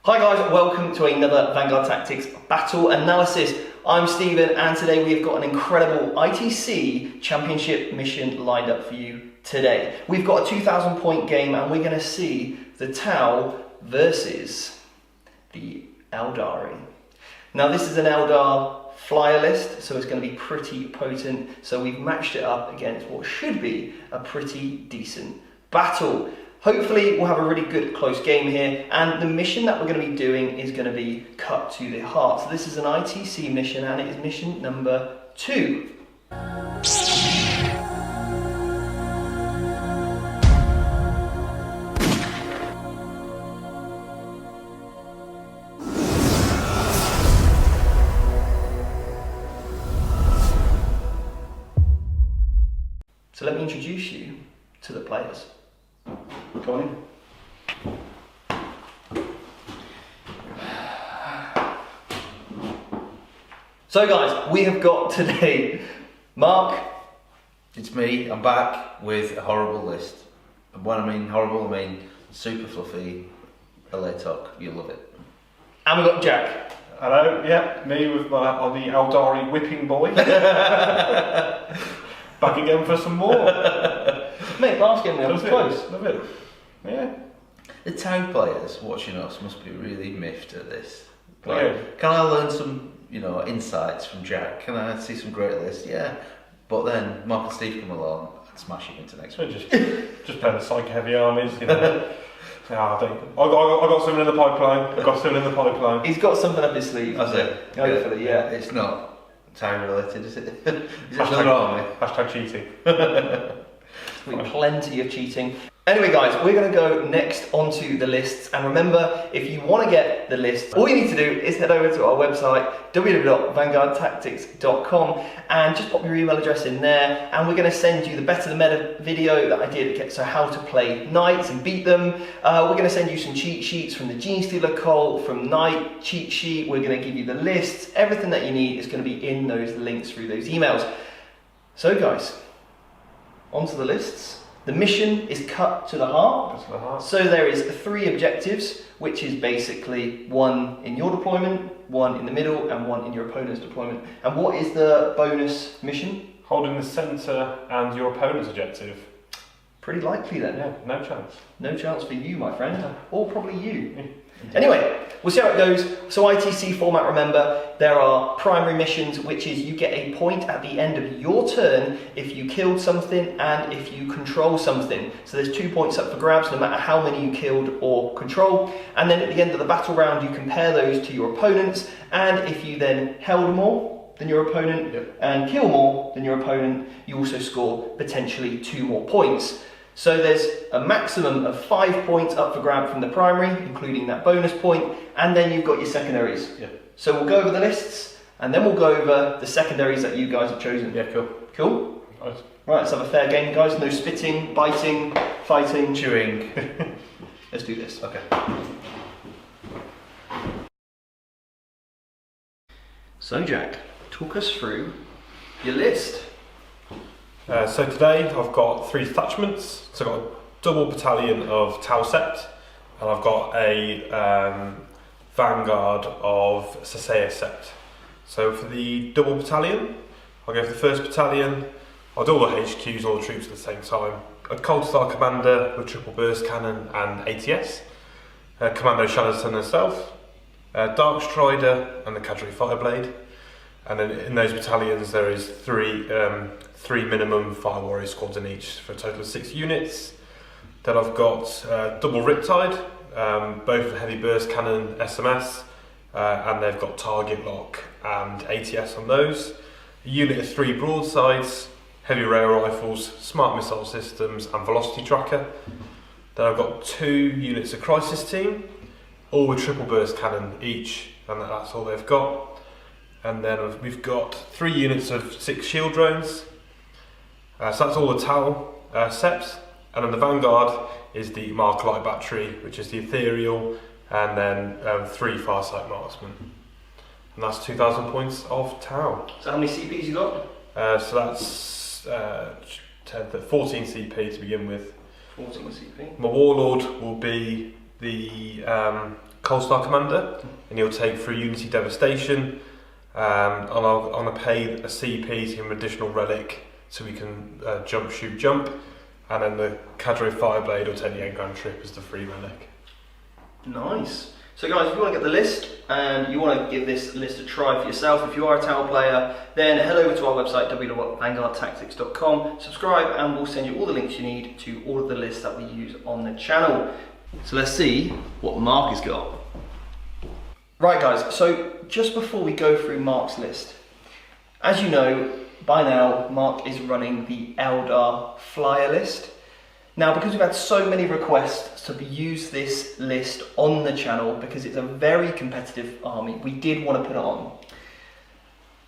Hi guys, welcome to another Vanguard Tactics battle analysis. I'm Stephen and today we've got an incredible ITC championship mission lined up for you today. We've got a 2,000 point game and we're going to see the Tau versus the Aeldari. Now this is an Eldar flyer list, so it's going to be pretty potent. So we've matched it up against what should be a pretty decent battle. Hopefully we'll have a really good close game here, and the mission that we're going to be doing is going to be cut to the heart. So this is an ITC mission and it is mission number 2. So let me introduce you to the players. Come on in. So guys, we have got today Mark. It's me, I'm back with a horrible list. And when I mean horrible, I mean super fluffy, LA talk, you'll love it. And we've got Jack. Hello, yeah, me with my on the Aeldari whipping boy. Back again for some more. Mate, last game we was close. Love it. Yeah. The Tau players watching us must be really miffed at this. Like, Yeah. Can I learn some, insights from Jack? Can I see some great lists? Yeah. But then Mark and Steve come along and smash it into next So week. just playing the psych heavy armies, I got something in the pipeline. He's got something up his sleeve. That's it. Hopefully, yeah. It's not Tau related, is it? Is it Hashtag, another army? hashtag cheating. Plenty of cheating. Anyway guys, we're going to go next onto the lists, and remember, if you want to get the list, all you need to do is head over to our website www.vanguardtactics.com and just pop your email address in there, and we're going to send you the Better the Meta video that I did, so how to play knights and beat them. We're going to send you some cheat sheets from the Gene Stealer Cult, from Knight cheat sheet. We're going to give you the lists. Everything that you need is going to be in those links through those emails. So guys, onto the lists. The mission is cut to the heart. So there is 3 objectives, which is basically 1 in your deployment, 1 in the middle, and 1 in your opponent's deployment. And what is the bonus mission? Holding the centre and your opponent's objective. Pretty likely then. Yeah, no chance. No chance for you, my friend, or probably you. Anyway, we'll see how it goes. So ITC format, remember, there are primary missions, which is you get a point at the end of your turn if you killed something and if you control something. So there's 2 points up for grabs no matter how many you killed or control. And then at the end of the battle round, you compare those to your opponents. And if you then held more than your opponent and kill more than your opponent, you also score potentially 2 more points. So there's a maximum of 5 points up for grab from the primary, including that bonus point, and then you've got your secondaries. Yeah. So we'll go over the lists, and then we'll go over the secondaries that you guys have chosen. Yeah, cool. Cool? Nice. Right, let's have a fair game, guys. No spitting, biting, fighting. Chewing. Let's do this. Okay. So Jack, talk us through your list. So today I've got 3 detachments. So I've got a double battalion of Tau Sept, and I've got a vanguard of Sasea Sept. So for the double battalion, I'll go for the first battalion. I'll do all the HQs, all the troops at the same time. A Cold Star Commander with triple burst cannon and ATS. Commando Shadowstone herself. Dark Strider and the Cadre Fireblade. And then in those battalions there is 3 minimum Fire Warrior squads in each for a total of 6 units. Then I've got double Riptide, both heavy burst cannon SMS, and they've got target lock and ATS on those. A unit of 3 broadsides, heavy rail rifles, smart missile systems and velocity tracker. Then I've got 2 units of crisis team, all with triple burst cannon each, and that's all they've got. And then we've got 3 units of 6 shield drones. So that's all the Tau Sept. And then the Vanguard is the Mark Light Battery, which is the Ethereal, and then 3 Farsight Marksmen. And that's 2,000 points of Tau. So how many CPs you got? So that's 14 CP to begin with. 14 CP. My Warlord will be the Coalstar Commander, and he'll take through Unity Devastation. And I'm going to pay a CP to give him an additional relic so we can jump, shoot, jump. And then the Cadre Fireblade will take the Engram Trip as the free relic. Nice. So guys, if you want to get the list and you want to give this list a try for yourself, if you are a Tau player, then head over to our website www.vanguardtactics.com, subscribe, and we'll send you all the links you need to all of the lists that we use on the channel. So let's see what Mark has got. Right guys, so just before we go through Mark's list, as you know, by now Mark is running the Eldar flyer list. Now, because we've had so many requests to use this list on the channel, because it's a very competitive army, we did want to put it on.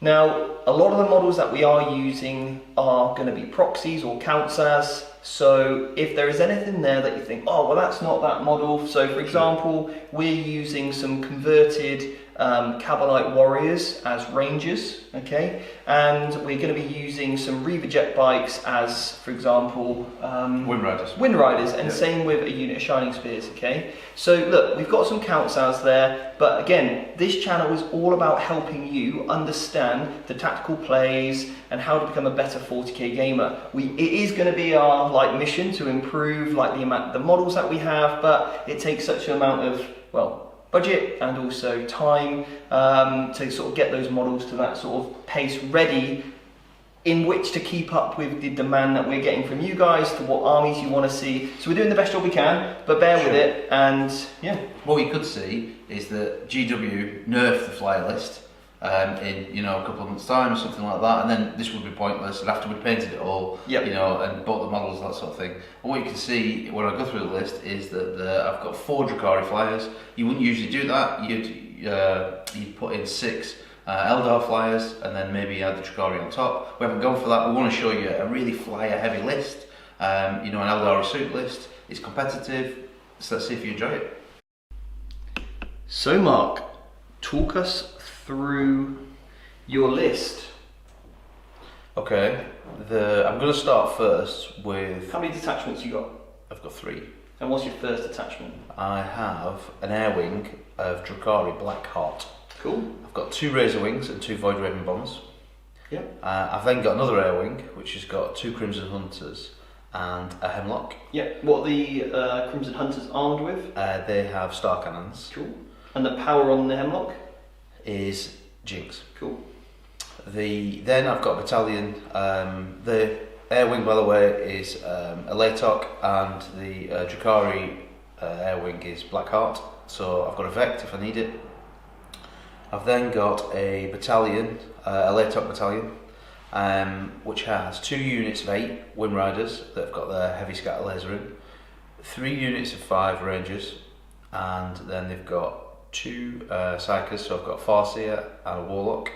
Now, a lot of the models that we are using are going to be proxies or counts as, so if there is anything there that you think, oh, well, that's not that model. So, for example, we're using some converted Cabalite warriors as rangers, okay? And we're going to be using some Reaver jet bikes as, for example, Wind Riders. Wind Riders, and same with a unit of Shining Spears, okay? So look, we've got some counts as there, but again, this channel is all about helping you understand the tactical plays and how to become a better 40k gamer. It is going to be our mission to improve the models that we have, but it takes such an amount of, well, budget and also time to sort of get those models to that sort of pace ready in which to keep up with the demand that we're getting from you guys to what armies you want to see. So we're doing the best job we can, but bear with it, and yeah. What we could see is that GW nerfed the flyer list in a couple of months' time or something like that, and then this would be pointless. And after we painted it all, and bought the models, that sort of thing. And what you can see when I go through the list is that I've got 4 Drakari flyers. You wouldn't usually do that. You'd put in 6 Eldar flyers, and then maybe add the Drakari on top. We haven't gone for that. We want to show you a really flyer-heavy list. An Eldari suit list. It's competitive, so let's see if you enjoy it. So Mark, talk us through your list. Okay, I'm going to start first with... How many detachments you got? I've got 3. And what's your first detachment? I have an air wing of Drakari Blackheart. Cool. I've got 2 Razor Wings and 2 Void Raven Bombers. Yep. I've then got another air wing, which has got 2 Crimson Hunters and a Hemlock. Yeah. What are the Crimson Hunters armed with? They have Star Cannons. Cool. And the power on the Hemlock? Is Jinx. Cool. Then I've got a battalion. The air wing, by the way, is a Laytok, and the Drakari air wing is Blackheart. So I've got a Vect if I need it. I've then got a battalion, a Laytok battalion, which has 2 units of 8 Wind Riders that have got their heavy scatter laser in, 3 units of 5 Rangers, and then they've got 2 Psychers, so I've got a Farseer and a Warlock,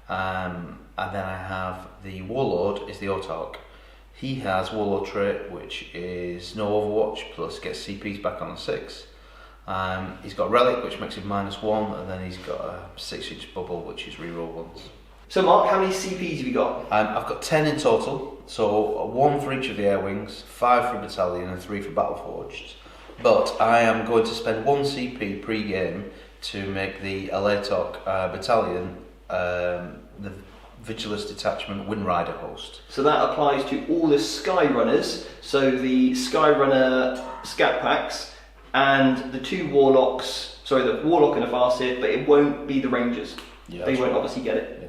and then I have the Warlord is the Autarch. He has Warlord trait, which is no Overwatch, plus gets CPs back on 6. He's got Relic, which makes him -1, and then he's got a 6-inch bubble, which is reroll once. So Mark, how many CPs have you got? I've got 10 in total, so 1 for each of the air wings, 5 for battalion, and 3 for Battleforged. But I am going to spend 1 CP pre-game to make the Laytok battalion the Vigilus Detachment Wind Rider host. So that applies to all the Sky Runners, so the Sky Runner Scat Packs, and the 2 Warlocks, the Warlock and a Farseer, but it won't be the Rangers. Yeah, they won't obviously get it. Yeah.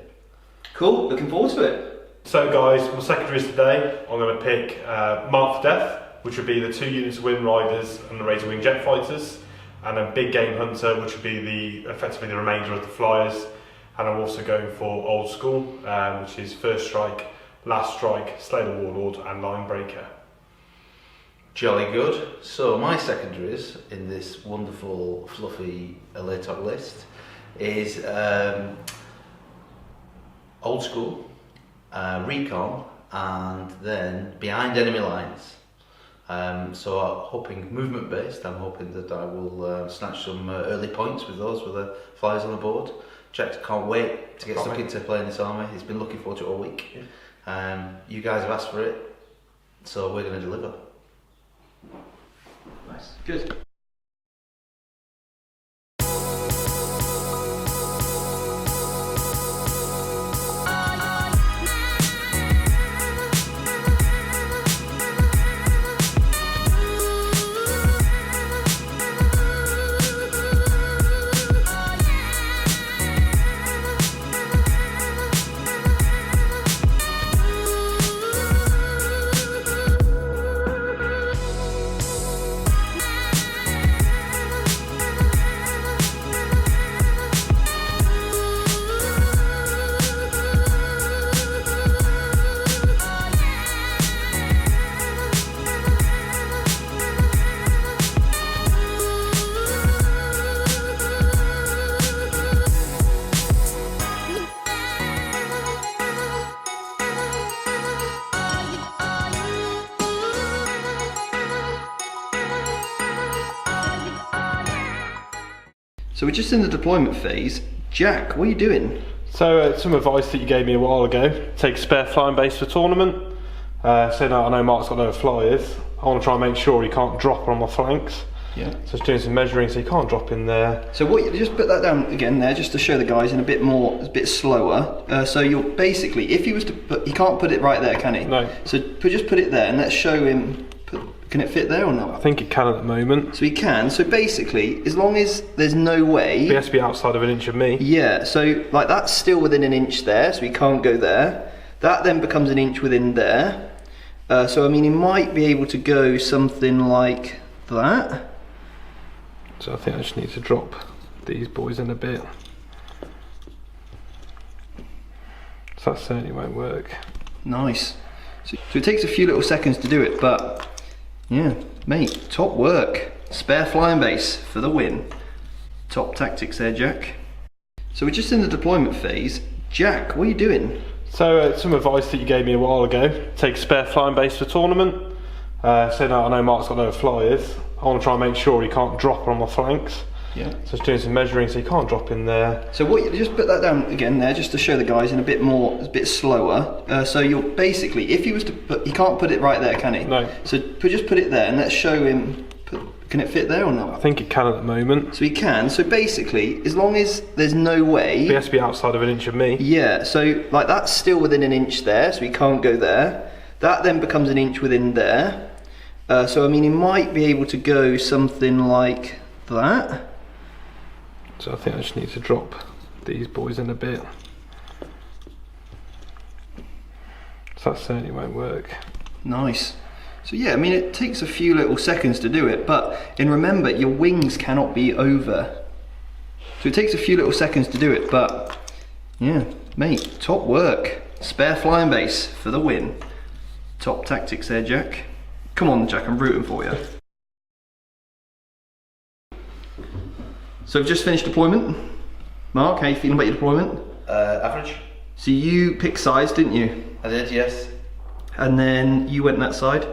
Cool, looking forward to it. So guys, my secondaries today, I'm going to pick Mark for Death, which would be the 2 units of Wind Riders and the Razor Wing Jet Fighters, and a Big Game Hunter, which would be effectively the remainder of the flyers. And I'm also going for Old School, which is First Strike, Last Strike, Slay the Warlord, and Line Breaker. Jolly good. So my secondaries in this wonderful, fluffy Laytok list is Old School, Recon, and then Behind Enemy Lines. So hoping movement based, I'm hoping that I will snatch some early points with those with the flyers on the board. Jack can't wait to get stuck into playing this army. He's been looking forward to it all week. Yeah. You guys have asked for it, so we're going to deliver. Nice. Good. So we're just in the deployment phase. Jack, what are you doing? So some advice that you gave me a while ago: take a spare flying base for tournament. So now I know Mark's got no flyers. I want to try and make sure he can't drop on my flanks. Yeah. So just doing some measuring, so he can't drop in there. So what? Just put that down again there, just to show the guys in a bit slower. So you'll basically, if he was to put, he can't put it right there, can he? No. So just put it there, and let's show him. Can it fit there or I not? think it can at the moment. So he can. So basically, as long as there's no way. He has to be outside of an inch of me. Yeah. So like that's still within an inch there, so he can't go there. That then becomes an inch within there. So I mean, he might be able to go something like that. So I think I just need to drop these boys in a bit. So that certainly won't work. Nice. So it takes a few little seconds to do it, but yeah, mate, top work. Spare flying base for the win. Top tactics there, Jack. So we're just in the deployment phase. Jack, what are you doing? So some advice that you gave me a while ago: take a spare flying base for tournament. So now I know Mark's got no flyers. I want to try and make sure he can't drop on my flanks. Yeah. So just doing some measuring, so he can't drop in there. So what? Just put that down again there, just to show the guys in a bit slower. So you'll basically, if he was to put, he can't put it right there, can he? No. So just put it there, and let's show him. Can it fit there or not? I think it can at the moment. So he can. So basically, as long as there's no way. He has to be outside of an inch of me. Yeah. So like that's still within an inch there, so he can't go there. That then becomes an inch within there. So I mean, he might be able to go something like that. So I think I just need to drop these boys in a bit. So that certainly won't work. Nice. So yeah, I mean, it takes a few little seconds to do it, and remember, your wings cannot be over. So it takes a few little seconds to do it, but yeah, mate, top work. Spare flying base for the win. Top tactics there, Jack. Come on, Jack, I'm rooting for you. So we've just finished deployment. Mark, how you feeling about your deployment? Average. So you picked sides, didn't you? I did, yes. And then you went that side.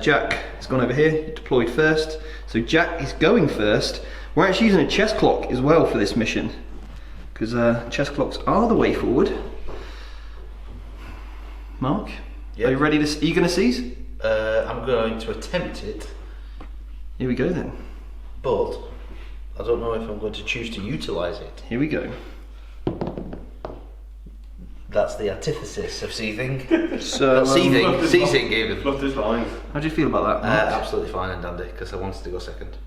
Jack has gone over here, deployed first. So Jack is going first. We're actually using a chess clock as well for this mission, because chess clocks are the way forward. Mark, Yep. are you ready to? Are you going to seize? I'm going to attempt it, Here we go then. but I don't know if I'm going to choose to utilise it. Here we go. That's the antithesis of seething. So Seething even. Love this line. how do you feel about that, Mark? Absolutely fine and dandy, because I wanted to go second.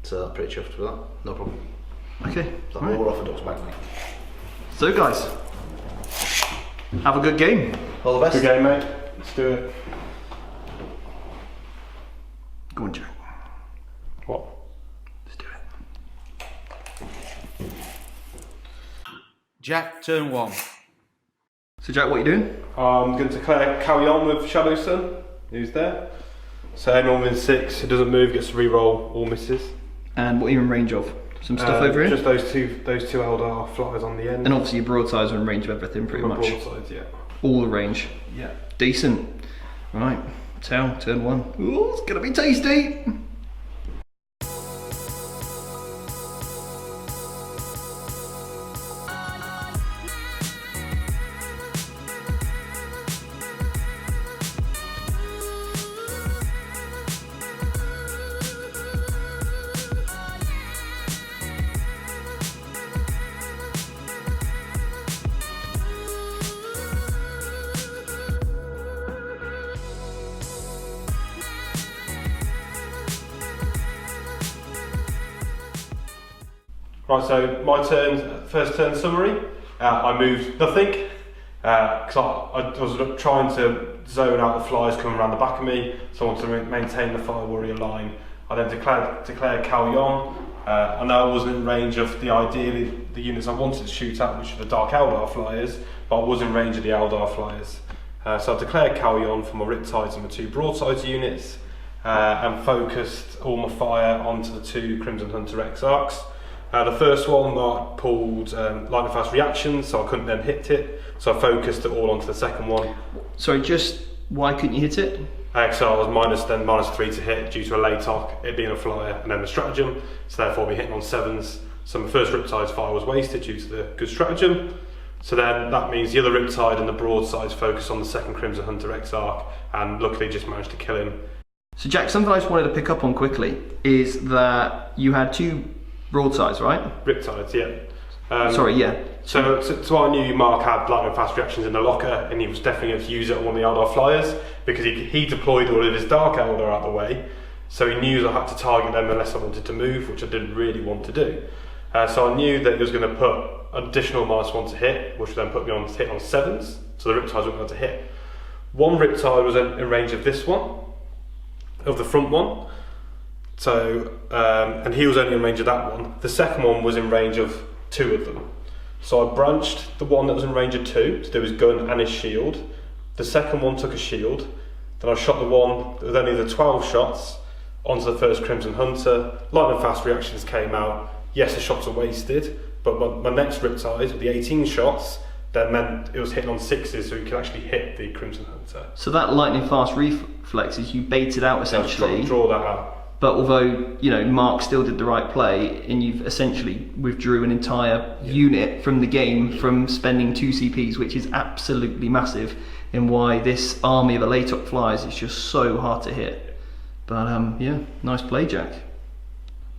So I'm pretty chuffed with that, no problem. Okay. So Right. we're off a duck's back, mate. So guys, have a good game. All the best. Good game, mate. Let's do it. Go on, Jack. What? Let's do it. Jack, turn one. So Jack, what are you doing? I'm going to declare carry on with Shadow Sun, who's there. So anyone within 6 who doesn't move gets to re-roll all misses. And what are you in range of? Some stuff over here? Just those two Eldar flyers on the end. And obviously your broadsides are in range of everything pretty My much. broadsides, yeah. All the range. Yeah. Decent. Right, turn 1. Ooh, it's gonna be tasty! Right, so my turn, first turn summary. I moved nothing because I was trying to zone out the flyers coming around the back of me, so I wanted to maintain the Fire Warrior line. I then declared Cal Yon. I know I wasn't in range of ideally the units I wanted to shoot at, which are the Dark Eldar flyers, but I was in range of the Eldar flyers. So I declared Cal Yon for my Riptides and my 2 Broadsides units, and focused all my fire onto the 2 Crimson Hunter Exarchs. The first one, Mark pulled lightning fast reactions, so I couldn't then hit it, so I focused it all onto the second one. Sorry, just why couldn't you hit it? So I was minus 3 to hit due to a late arc, it being a flyer, and then the stratagem, so therefore we're hitting on 7s. So my first Riptide's fire was wasted due to the good stratagem. So then that means the other Riptide and the broadsides focus on the second Crimson Hunter Exarch, and luckily just managed to kill him. So Jack, something I just wanted to pick up on quickly is that you had 2 broadsides, right? Riptides, yeah. Sorry, yeah. So I knew Mark had lightning fast reactions in the locker, and he was definitely going to use it on one of the Eldar flyers, because he deployed all of his Dark Eldar out of the way, so he knew I had to target them unless I wanted to move, which I didn't really want to do. So I knew that he was going to put an additional -1 to hit, which would then put me on hit on 7s, so the Riptides weren't going to hit. One Riptide was in range of this one, of the front one, so and he was only in range of that one. The second one was in range of 2 of them. So I branched the one that was in range of 2 to do his gun and his shield. The second one took a shield. Then I shot the one with only the 12 shots onto the first Crimson Hunter. Lightning fast reactions came out. Yes, the shots are wasted, but my next Riptide with the 18 shots, that meant it was hitting on 6s, so you could actually hit the Crimson Hunter. So that lightning fast reflexes, you baited out essentially. Draw that out. But although, you know, Mark still did the right play, and you've essentially withdrew an entire unit from the game from spending 2 CPs, which is absolutely massive, in why this army of Elatok flyers is just so hard to hit. But yeah, nice play, Jack.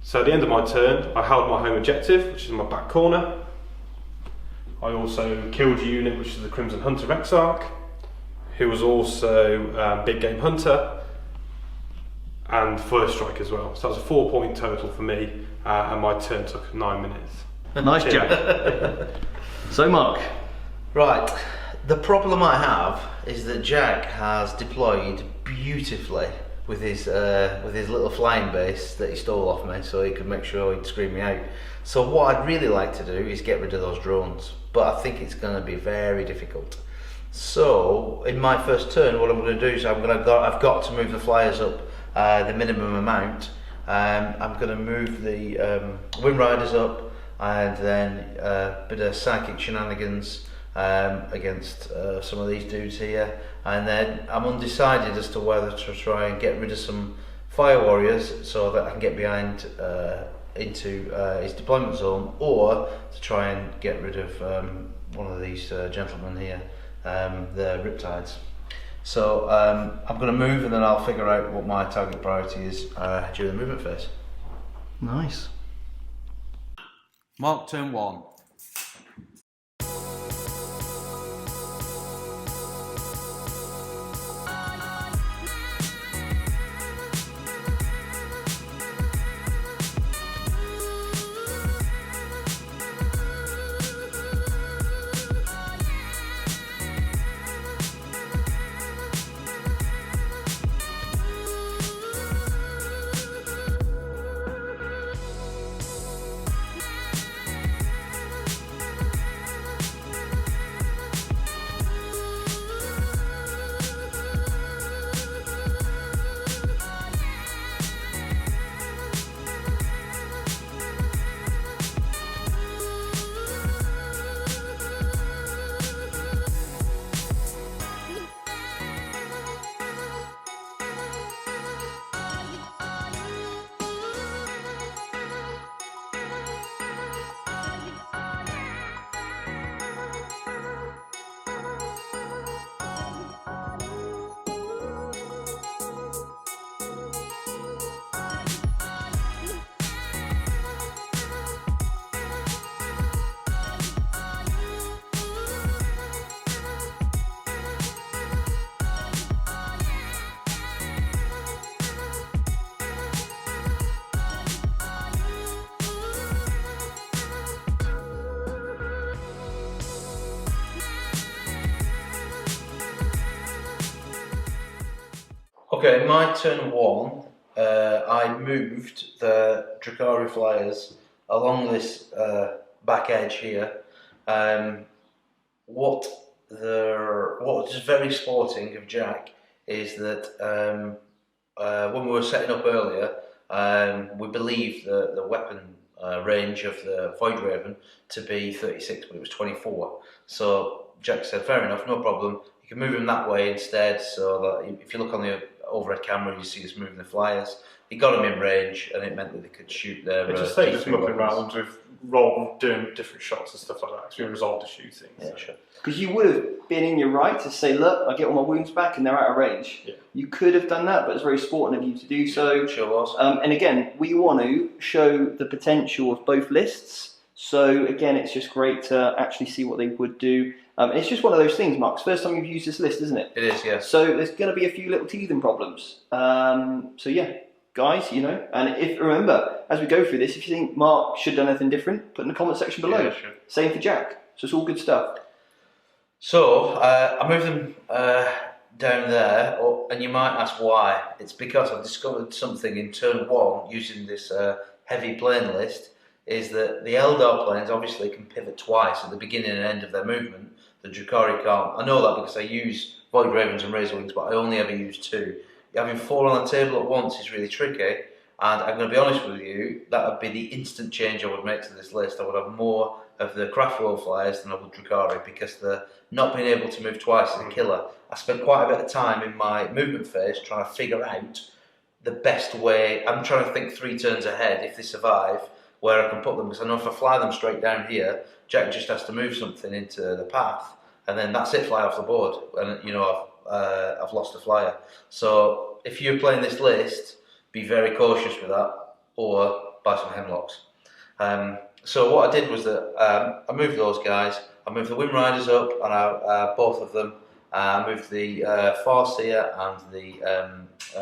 So at the end of my turn, I held my home objective, which is in my back corner. I also killed a unit, which is the Crimson Hunter Exarch, who was also Big Game Hunter, and first strike as well. So that was a 4-point total for me, and my turn took 9 minutes. Nice, Jack. So Mark. Right, the problem I have is that Jack has deployed beautifully with his little flying base that he stole off me, so he could make sure he'd scream me out. So what I'd really like to do is get rid of those drones, but I think it's going to be very difficult. So in my first turn, what I'm going to do is I've got to move the flyers up the minimum amount. I'm going to move the Wind Riders up, and then a bit of psychic shenanigans against some of these dudes here, and then I'm undecided as to whether to try and get rid of some Fire Warriors so that I can get behind into his deployment zone, or to try and get rid of one of these gentlemen here, the Riptides. So I'm going to move, and then I'll figure out what my target priority is during the movement phase. Nice. Mark, turn 1. Okay, my turn 1, I moved the Drakari flyers along this back edge here. What was very sporting of Jack is that when we were setting up earlier, we believed the weapon range of the Void Raven to be 36, but it was 24. So Jack said, fair enough, no problem. You can move him that way instead, so that if you look on the overhead camera, you see us moving the flyers. it got them in range, and it meant that they could shoot their. It just saved us T3 mucking weapons. around with doing different shots and stuff like that, because we resolved the shooting. Yeah, So. sure. Because you would have been in your right to say, look, I get all my wounds back and they're out of range. Yeah. You could have done that, but it's very sporting of you to do so. Sure was. And again, we want to show the potential of both lists. So again, it's just great to actually see what they would do. It's just one of those things, Mark. It's the first time you've used this list, isn't it? It is, yes. So there's going to be a few little teething problems. So yeah, guys, and if remember, as we go through this, if you think Mark should have done anything different, put in the comment section below. Yeah, sure. Same for Jack. So it's all good stuff. So I moved them down there, and you might ask why. It's because I've discovered something in turn 1 using this heavy plane list, is that the Eldar planes obviously can pivot twice at the beginning and end of their movement. The Drukhari can't. I know that because I use Void Ravens and Razor Wings, but I only ever use 2. Having 4 on the table at once is really tricky, and I'm going to be honest with you, that would be the instant change I would make to this list. I would have more of the Craftwell flyers than I would Drukhari, because the not being able to move twice is a killer. I spent quite a bit of time in my movement phase trying to figure out the best way. I'm trying to think 3 turns ahead, if they survive, where I can put them, because I know if I fly them straight down here, Jack just has to move something into the path, and then that's it, fly off the board, and I've lost a flyer. So if you're playing this list, be very cautious with that, or buy some hemlocks. So what I did was that I moved those guys. I moved the Wind Riders up, and both of them. I moved the Farseer and the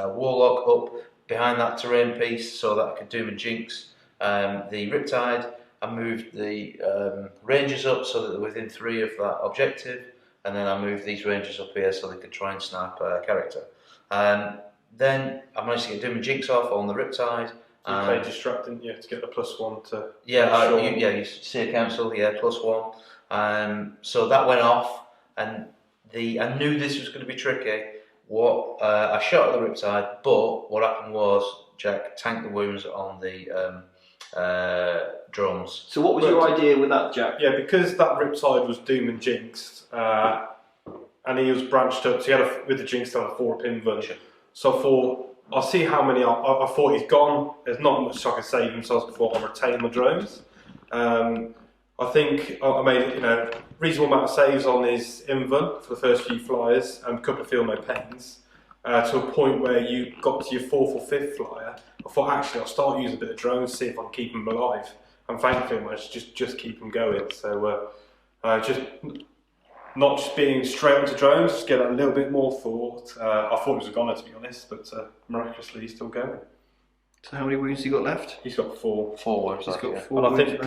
Warlock up behind that terrain piece, so that I could do and jinx the Riptide. I moved the Rangers up so that they're within 3 of that objective, and then I moved these Rangers up here so they could try and snipe a character. Then I managed to get Doom and Jinx off on the Riptide. You played Distract, didn't you, to get the +1 to... You see a council, +1. So that went off, and I knew this was going to be tricky. I shot at the Riptide, but what happened was Jack tanked the wounds on the drones. So what was your idea with that, Jack? Yeah, because that Riptide was Doom and Jinxed, and he was branched up, so he had with the Jinx, he had a 4 pin vun. Sure. So I thought, I'll see how many. I thought he's gone. There's not much I can save him, so before I'll retain my drones. I think I made reasonable amount of saves on his invuln for the first few flyers and a couple of feel no pains, to a point where you got to your 4th or 5th flyer. I thought actually I'll start using a bit of drones, see if I can keep him alive. And thankfully I managed to just keep him going. So just not just being straight onto drones, just get a little bit more thought. I thought he was a goner, to be honest, but miraculously he's still going. So how many wounds you got left? He's got 4. 4 wounds. He's got 4 And I think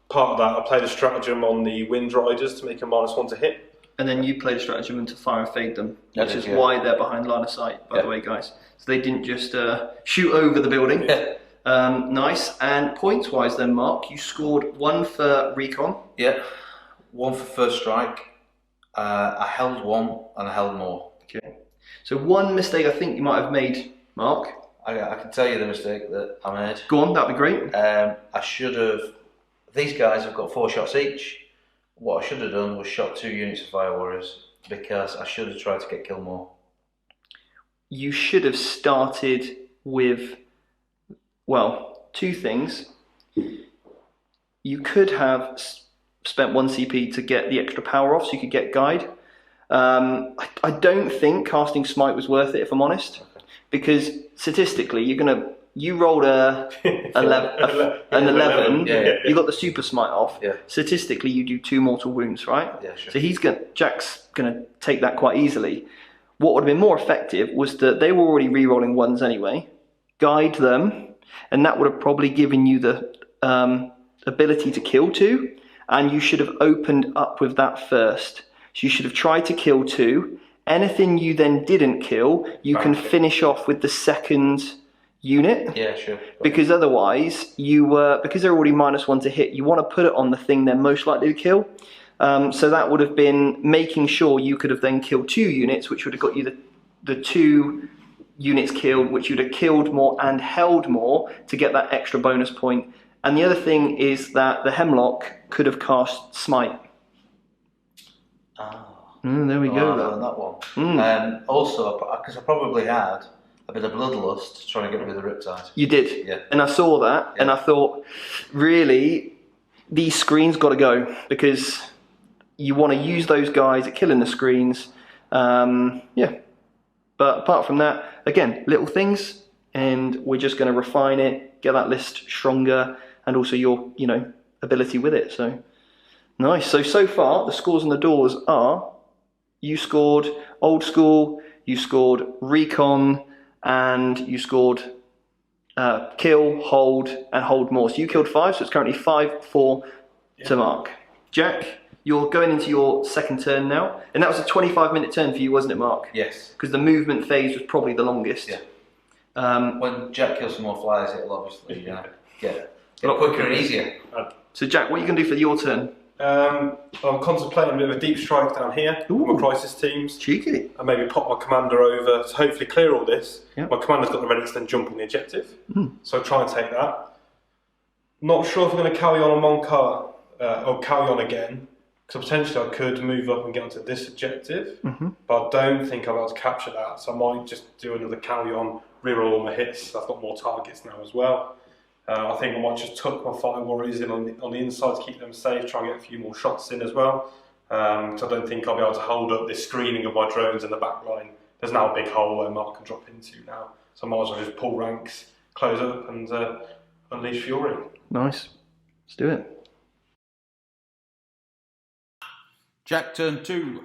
part of that, I played a stratagem on the Wind Riders to make a -1 to hit. And then you played a stratagem to fire and fade them, That which is, is yeah. why they're behind line of sight, by the way, guys. So they didn't just shoot over the building. Nice. And points-wise then, Mark, you scored 1 for recon. Yeah, 1 for first strike. I held 1 and I held more. Okay. So one mistake I think you might have made, Mark. I can tell you the mistake that I made. Go on, that'd be great. I should have. These guys have got 4 shots each. What I should have done was shot 2 units of Fire Warriors, because I should have tried to get kill more. You should have started with, well, 2 things. You could have spent 1 CP to get the extra power off so you could get guide. I don't think casting Smite was worth it, if I'm honest, because statistically you rolled an 11, you got the super smite off. Yeah. Statistically you do 2 mortal wounds, right? Yeah, sure. So Jack's gonna take that quite easily. What would have been more effective was that they were already re-rolling 1s anyway, guide them, and that would have probably given you the ability to kill 2, and you should have opened up with that first. So you should have tried to kill 2. Anything you then didn't kill, you can finish off with the second unit. Yeah, sure. Because otherwise, because they're already -1 to hit, you want to put it on the thing they're most likely to kill. So that would have been making sure you could have then killed 2 units, which would have got you the 2 units killed, which you'd have killed more and held more to get that extra bonus point. And the other thing is that the Hemlock could have cast Smite. There we go. That one. Also, because I probably had a bit of bloodlust trying to get rid of the Riptide. You did, Yeah. and I saw that, and I thought, really, these screens got to go because you want to use those guys at killing the screens. Yeah, but apart from that, again, little things, and we're just going to refine it, get that list stronger, and also your, ability with it. So nice. So far, the scores on the doors are: you scored old school, you scored recon, and you scored kill, hold, and hold more. So you killed 5, so it's currently 5-4 to Mark. Jack, you're going into your second turn now, and that was a 25-minute turn for you, wasn't it, Mark? Yes. Because the movement phase was probably the longest. Yeah. When Jack kills some more flyers, it'll obviously get quicker and easier. So Jack, what are you going to do for your turn? I'm contemplating a bit of a deep strike down here with my crisis teams. Cheeky. And maybe pop my commander over to hopefully clear all this. Yep. My commander's got the ready to then jump on the objective. So I'll try and take that. Not sure if I'm going to carry on a Monkar or carry on again. Because potentially I could move up and get onto this objective. But I don't think I'll be able to capture that. So I might just do another carry on, reroll all my hits. I've got more targets now as well. I think I might just tuck my Fire Warriors in on the inside to keep them safe, try and get a few more shots in as well. So I don't think I'll be able to hold up this screening of my drones in the back line. There's now a big hole where Mark can drop into now. So I might as well just pull ranks, close up and unleash fury. Nice. Let's do it. Jack, turn 2.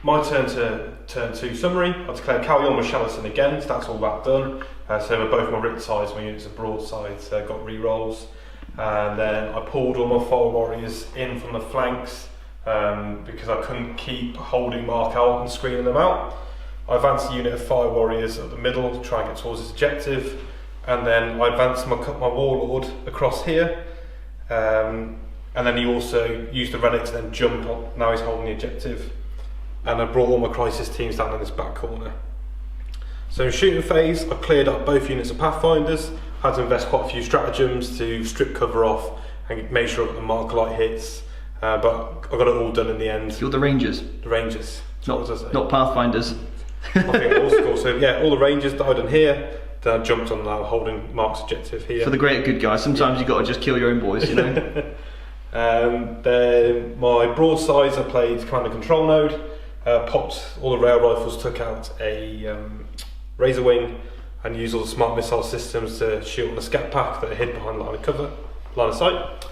My turn to turn 2 summary. I declare carry on with Shalison again, so that's all that done. So both my Riptides, my units of broadsides got re-rolls. And then I pulled all my Fire Warriors in from the flanks because I couldn't keep holding Mark out and screening them out. I advanced a unit of Fire Warriors at the middle to try and get towards his objective. And then I advanced my Warlord across here. And then he also used the relic to then jump on. Now he's holding the objective. And I brought all my crisis teams down in this back corner. So in shooting phase, I cleared up both units of Pathfinders, had to invest quite a few stratagems to strip cover off and make sure I got the mark light hits, but I got it all done in the end. You're the Rangers. The Rangers. Not Pathfinders. I think old school. So yeah, all the Rangers died on here, then I jumped on now holding Mark's objective here. For the greater good guys, sometimes you've got to just kill your own boys, you know? Then my broadsides, I played Commander Control Node. Popped all the rail rifles, took out a Razor Wing and used all the smart missile systems to shoot on the scat pack that are hid behind line of sight.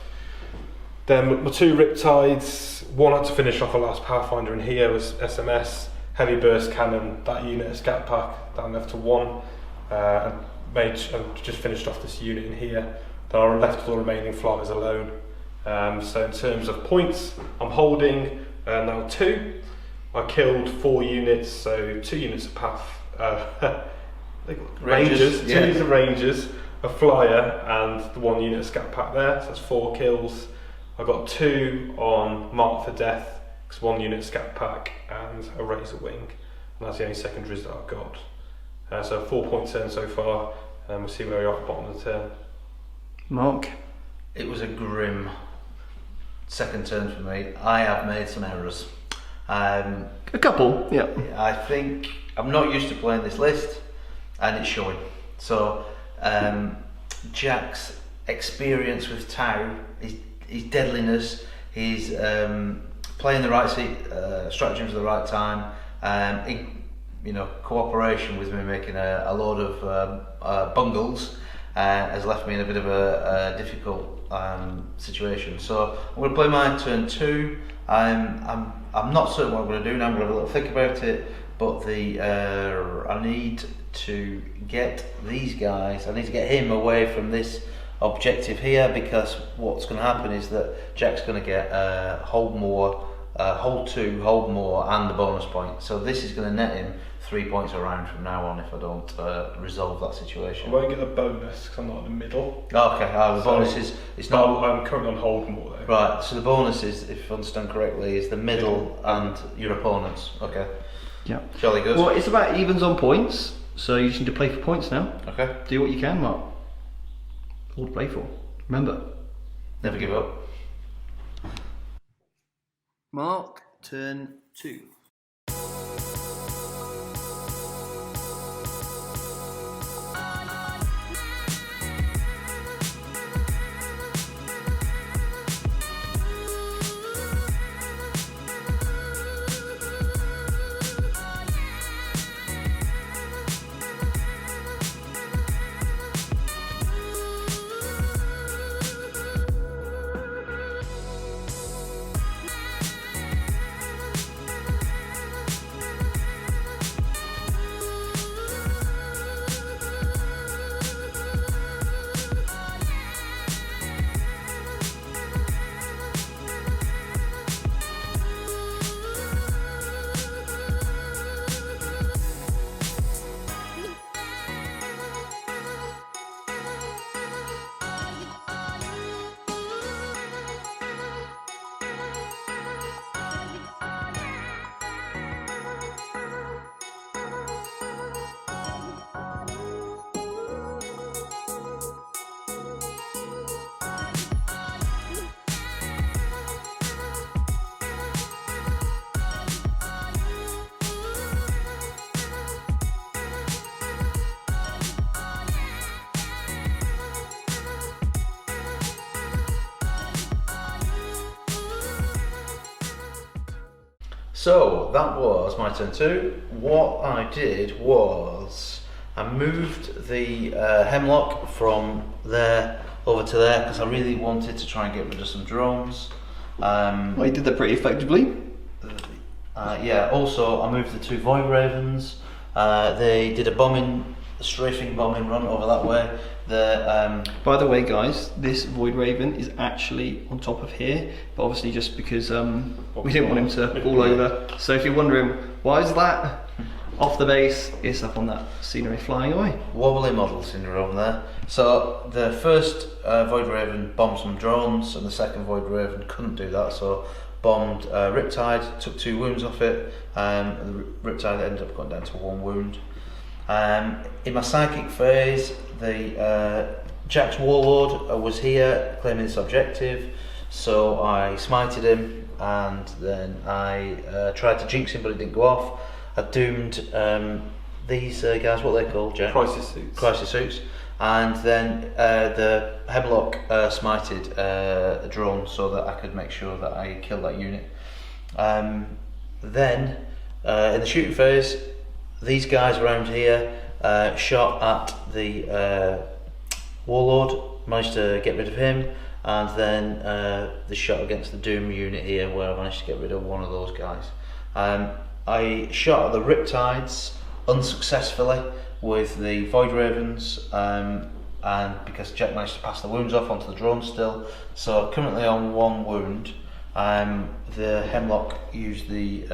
Then my 2 Riptides, one had to finish off a last Pathfinder in here was SMS, heavy burst cannon, that unit of scat pack down left to 1 and just finished off this unit in here. Then I left all the remaining flyers alone. So in terms of points, I'm holding now 2. I killed 4 units, so 2 units of Rangers, 2 units of Rangers, a flyer, and the 1 unit of scat pack there, so that's 4 kills. I got 2 on Mark for Death, because 1 unit of scat pack and a Razor Wing, and that's the only secondaries that I've got. So 4 point turn so far, and we'll see where we are at the bottom of the turn. Mark? It was a grim second turn for me. I have made some errors. A couple, yeah. I think I'm not used to playing this list, and it's showing. So Jack's experience with Tau, his deadliness, his playing the right stratagems at the right time, cooperation with me making a load of bungles has left me in a bit of a difficult situation. So I'm going to play my turn 2. I'm not certain what I'm going to do now. I'm going to have a little think about it. But I need to get these guys. I need to get him away from this objective here, because what's going to happen is that Jack's going to get hold more, hold 2, hold more, and the bonus point. So this is going to net him 3 points a round from now on if I don't resolve that situation. I won't get the bonus because I'm not in the middle. Okay, the bonus is it's not. I'm currently on hold more though. Right, so the bonus is, if I understand correctly, is the middle and your opponents. Okay. Yeah. Jolly good. Well, it's about evens on points, so you just need to play for points now. Okay. Do what you can, Mark. All to play for. Remember. Never give up. Mark, turn 2. So that was my turn 2. What I did was I moved the hemlock from there over to there because I really wanted to try and get rid of some drones. Well, you did that pretty effectively. Yeah, also I moved the 2 Void Ravens. They did a strafing bombing run over that way. By the way, guys, this Void Raven is actually on top of here, but obviously just because we didn't want him to fall over. So if you're wondering why is that off the base, it's up on that scenery flying away. Wobbly model syndrome there. So the first Void Raven bombed some drones, and the second Void Raven couldn't do that, so bombed Riptide, took 2 wounds off it. The Riptide ended up going down to 1 wound. In my psychic phase, the Jack's Warlord was here claiming this objective, so I smited him, and then I tried to jinx him, but it didn't go off. I doomed these guys, what are they called, Jack? Crisis suits. Crisis suits. And then the Hemlock smited a drone so that I could make sure that I killed that unit. Then in the shooting phase, these guys around here shot at the Warlord, managed to get rid of him, and then the shot against the Doom unit here where I managed to get rid of one of those guys. I shot at the Riptides unsuccessfully with the Void Ravens, and because Jack managed to pass the wounds off onto the drone still, so currently on 1 wound. The Hemlock used the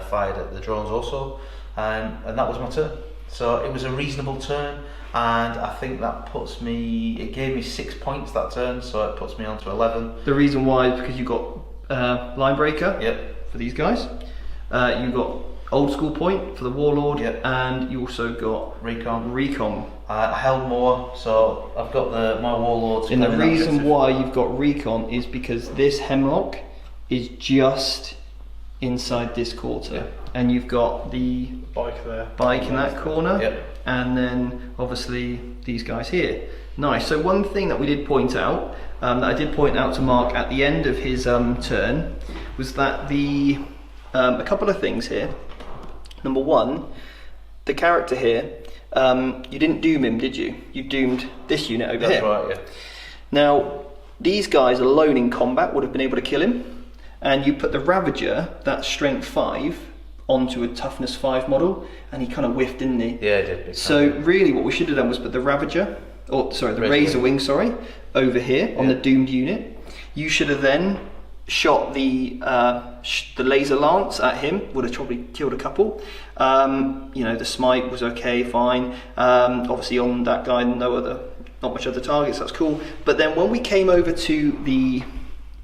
fired at the drones also, and that was my turn. So it was a reasonable turn, and I think that puts me, it gave me 6 points that turn, so it puts me on to 11. The reason why is because you got line breaker. Yep. For these guys. You got old school point for the Warlord, Yep. and you also got Recon. Recon. I held more, so I've got my Warlords. And the claiming that reason objective. why you've got Recon is because this Hemlock is just inside this quarter, Yeah. and you've got the Bike there. bike in that corner, Yep. and then obviously these guys here. Nice. So one thing that we did point out, that I did point out to Mark at the end of his turn, was that a couple of things here. Number one, the character here, you didn't doom him, did you? You doomed this unit over That's here. right, yeah. Now, these guys alone in combat would have been able to kill him, and you put the Ravager, that's strength 5, onto a toughness 5 model, and he kind of whiffed, didn't he? Yeah, I did. big So time. really what we should have done was put the Ravager, or sorry, the Razor Razor Wing, sorry, over here on Yeah. the doomed unit. You should have then shot the laser lance at him, would have probably killed a couple. You know, the smite was okay, fine. Obviously on that guy, not much other targets, that's cool. But then when we came over to the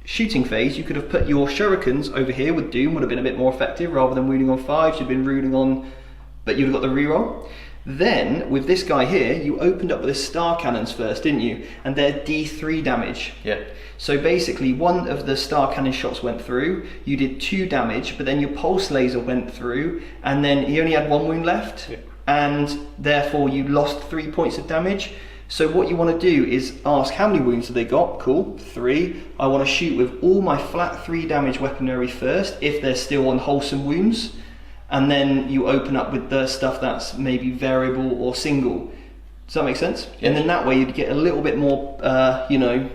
shooting phase, you could have put your shurikens over here with Doom, would have been a bit more effective rather than wounding on 5. You'd have been ruling on, but you'd have got the reroll. Then with this guy here, you opened up with the star cannons first, didn't you? And they're D3 damage. Yeah. So basically one of the star cannon shots went through, you did 2 damage, but then your pulse laser went through, and then he only had 1 wound left, Yeah. and therefore you lost 3 points of damage. So what you want to do is ask how many wounds have they got? Cool, 3. I want to shoot with all my flat 3 damage weaponry first, if they're still on wholesome wounds, and then you open up with the stuff that's maybe variable or single. Does that make sense? Yes. And then that way you'd get a little bit more, you know,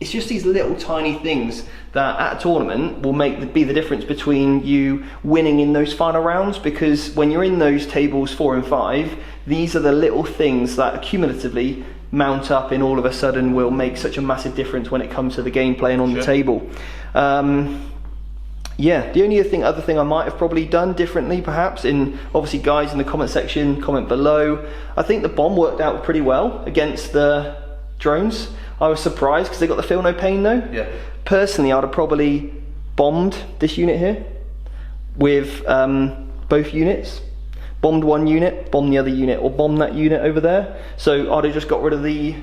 it's just these little tiny things that at a tournament will be the difference between you winning in those final rounds, because when you're in those tables 4 and 5, these are the little things that cumulatively mount up and all of a sudden will make such a massive difference when it comes to the gameplay and on the table. Yeah, the only other thing I might have probably done differently perhaps, obviously guys in the comment section, comment below. I think the bomb worked out pretty well against the drones. I was surprised because they got the feel no pain though. Yeah. Personally, I'd have probably bombed this unit here with both units. Bombed one unit, bombed the other unit, or bombed that unit over there. So I'd have just got rid of the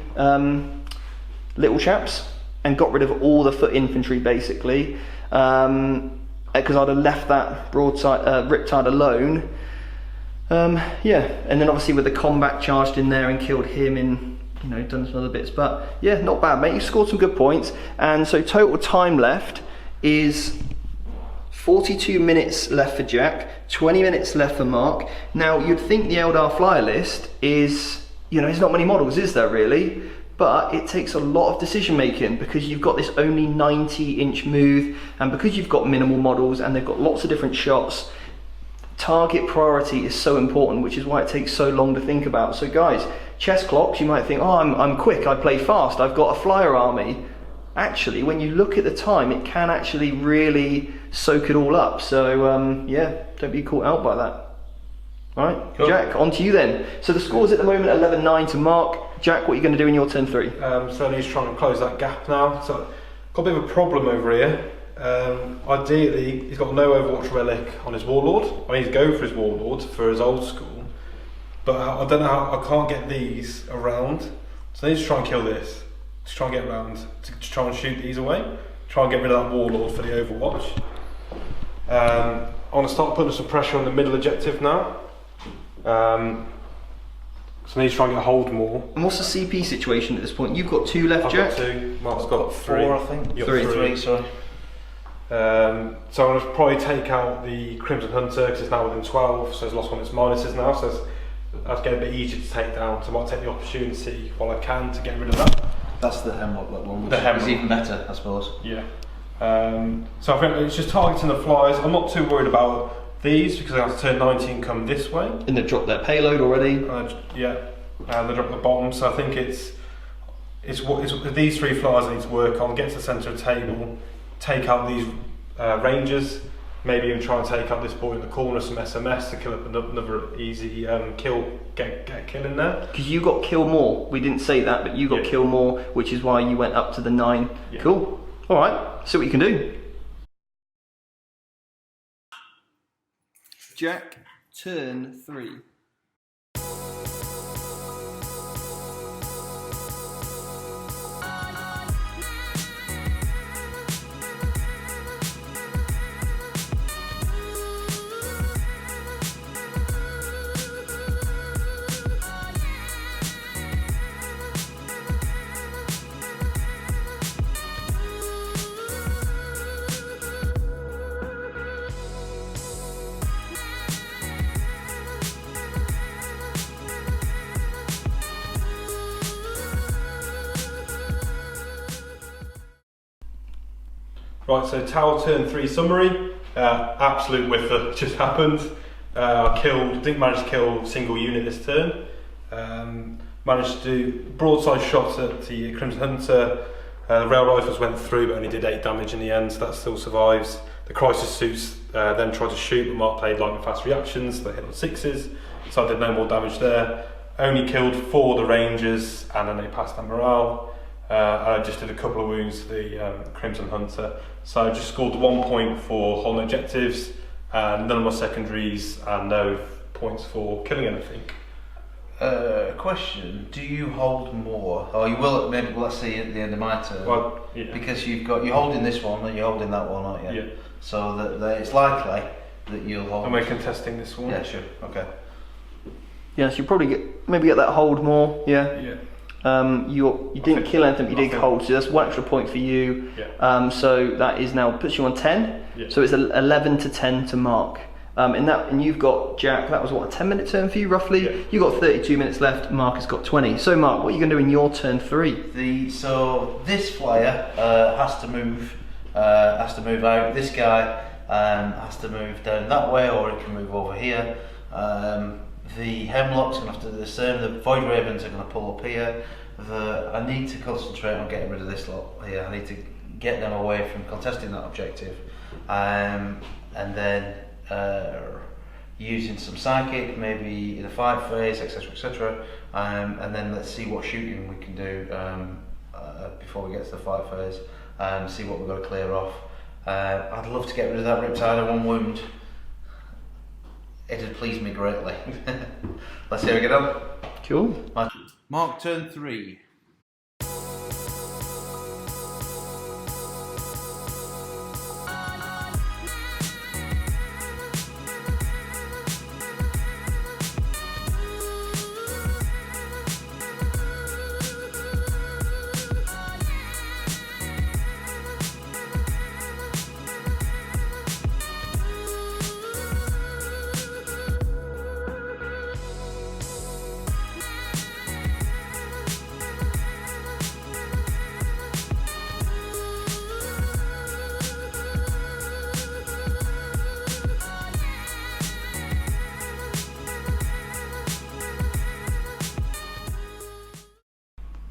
little chaps and got rid of all the foot infantry basically. Because I'd have left that broadside Riptide alone. Yeah, and then obviously with the combat charged in there and killed him and, you know, done some other bits. But yeah, not bad, mate. You scored some good points. And so total time left is 42 minutes left for Jack, 20 minutes left for Mark. Now, you'd think the Eldar flyer list is, you know, there's not many models, is there really? But it takes a lot of decision making because you've got this only 90-inch move, and because you've got minimal models and they've got lots of different shots, target priority is so important, which is why it takes so long to think about. So guys, chess clocks, you might think, oh, I'm quick, I play fast, I've got a flyer army. Actually, when you look at the time, it can actually really soak it all up. So yeah, don't be caught out by that. All right, cool. Jack, on to you then. So the score's at the moment 11-9 to Mark. Jack, what are you going to do in your turn 3? So he's trying to close that gap now. So got a bit of a problem over here. Ideally, he's got no Overwatch relic on his Warlord. I need to go for his Warlord for his old school, but I don't know how. I can't get these around. So I need to try and kill this. To try and get around to try and shoot these away. Try and get rid of that Warlord for the Overwatch. I want to start putting some pressure on the middle objective now. So I need to try and get a hold more. And what's the CP situation at this point? You've got 2 left, I've Jack? got 2. Mark's I've got 3. 4, I think. You've got 3, sorry. So I'm going to probably take out the Crimson Hunter because it's now within 12, so it's lost one of its minuses now, so that's getting a bit easier to take down. So I might take the opportunity while I can to get rid of that. That's the Hemlock one, which The Hemlock. is even better, I suppose. Yeah. So I think it's just targeting the flyers. I'm not too worried about these because I have to turn 19 come this way. And they've dropped their payload already. Yeah, and they drop the bomb. So I think it's these 3 flyers I need to work on. Get to the centre of the table, take out these rangers, maybe even try and take out this boy in the corner, some SMS to kill up another easy kill, get a kill in there. Because you got kill more. We didn't say that, but you got kill more, which is why you went up to the 9. Yeah. Cool. All right. See what you can do. Jack, turn 3. Right, so Tau turn 3 summary. Absolute whiffer just happened. Didn't manage to kill a single unit this turn. Managed to do broadside shot at the Crimson Hunter. The rail rifles went through but only did 8 damage in the end, so that still survives. The crisis suits then tried to shoot, but Mark played lightning fast reactions, they hit on 6s, so I did no more damage there. Only killed 4 of the Rangers, and then they passed their morale. And I just did a couple of wounds to the Crimson Hunter. So I just scored 1 point for holding objectives, and none of my secondaries, and no points for killing anything. Question: do you hold more? Or you will maybe? Let's see at the end of my turn. Well, yeah. Because you're holding this one and you're holding that one, aren't you? Yeah. So that it's likely that you'll hold. Am I contesting this one? Yeah, sure. Okay. Yes, you probably get that hold more. Yeah. Yeah. You didn't kill anything, but you did hold, so that's 1 extra point for you. Yeah. So that is now puts you on 10. Yeah. So it's 11 to 10 to Mark. And you've got Jack. That was what, a 10-minute turn for you roughly. Yeah. You got 32 minutes left. Mark has got 20. So Mark, what are you going to do in your turn 3? So this flyer has to move out. This guy has to move down that way, or it can move over here. The Hemlock's going to have to do the same. The Void Ravens are going to pull up here. I need to concentrate on getting rid of this lot here. I need to get them away from contesting that objective, and then using some psychic, maybe in a fight phase, etc., etc. And then let's see what shooting we can do before we get to the fight phase, and see what we've got to clear off. I'd love to get rid of that Riptide of 1 wound. It'd please me greatly. Let's see how we get on. Cool. Mark, turn 3.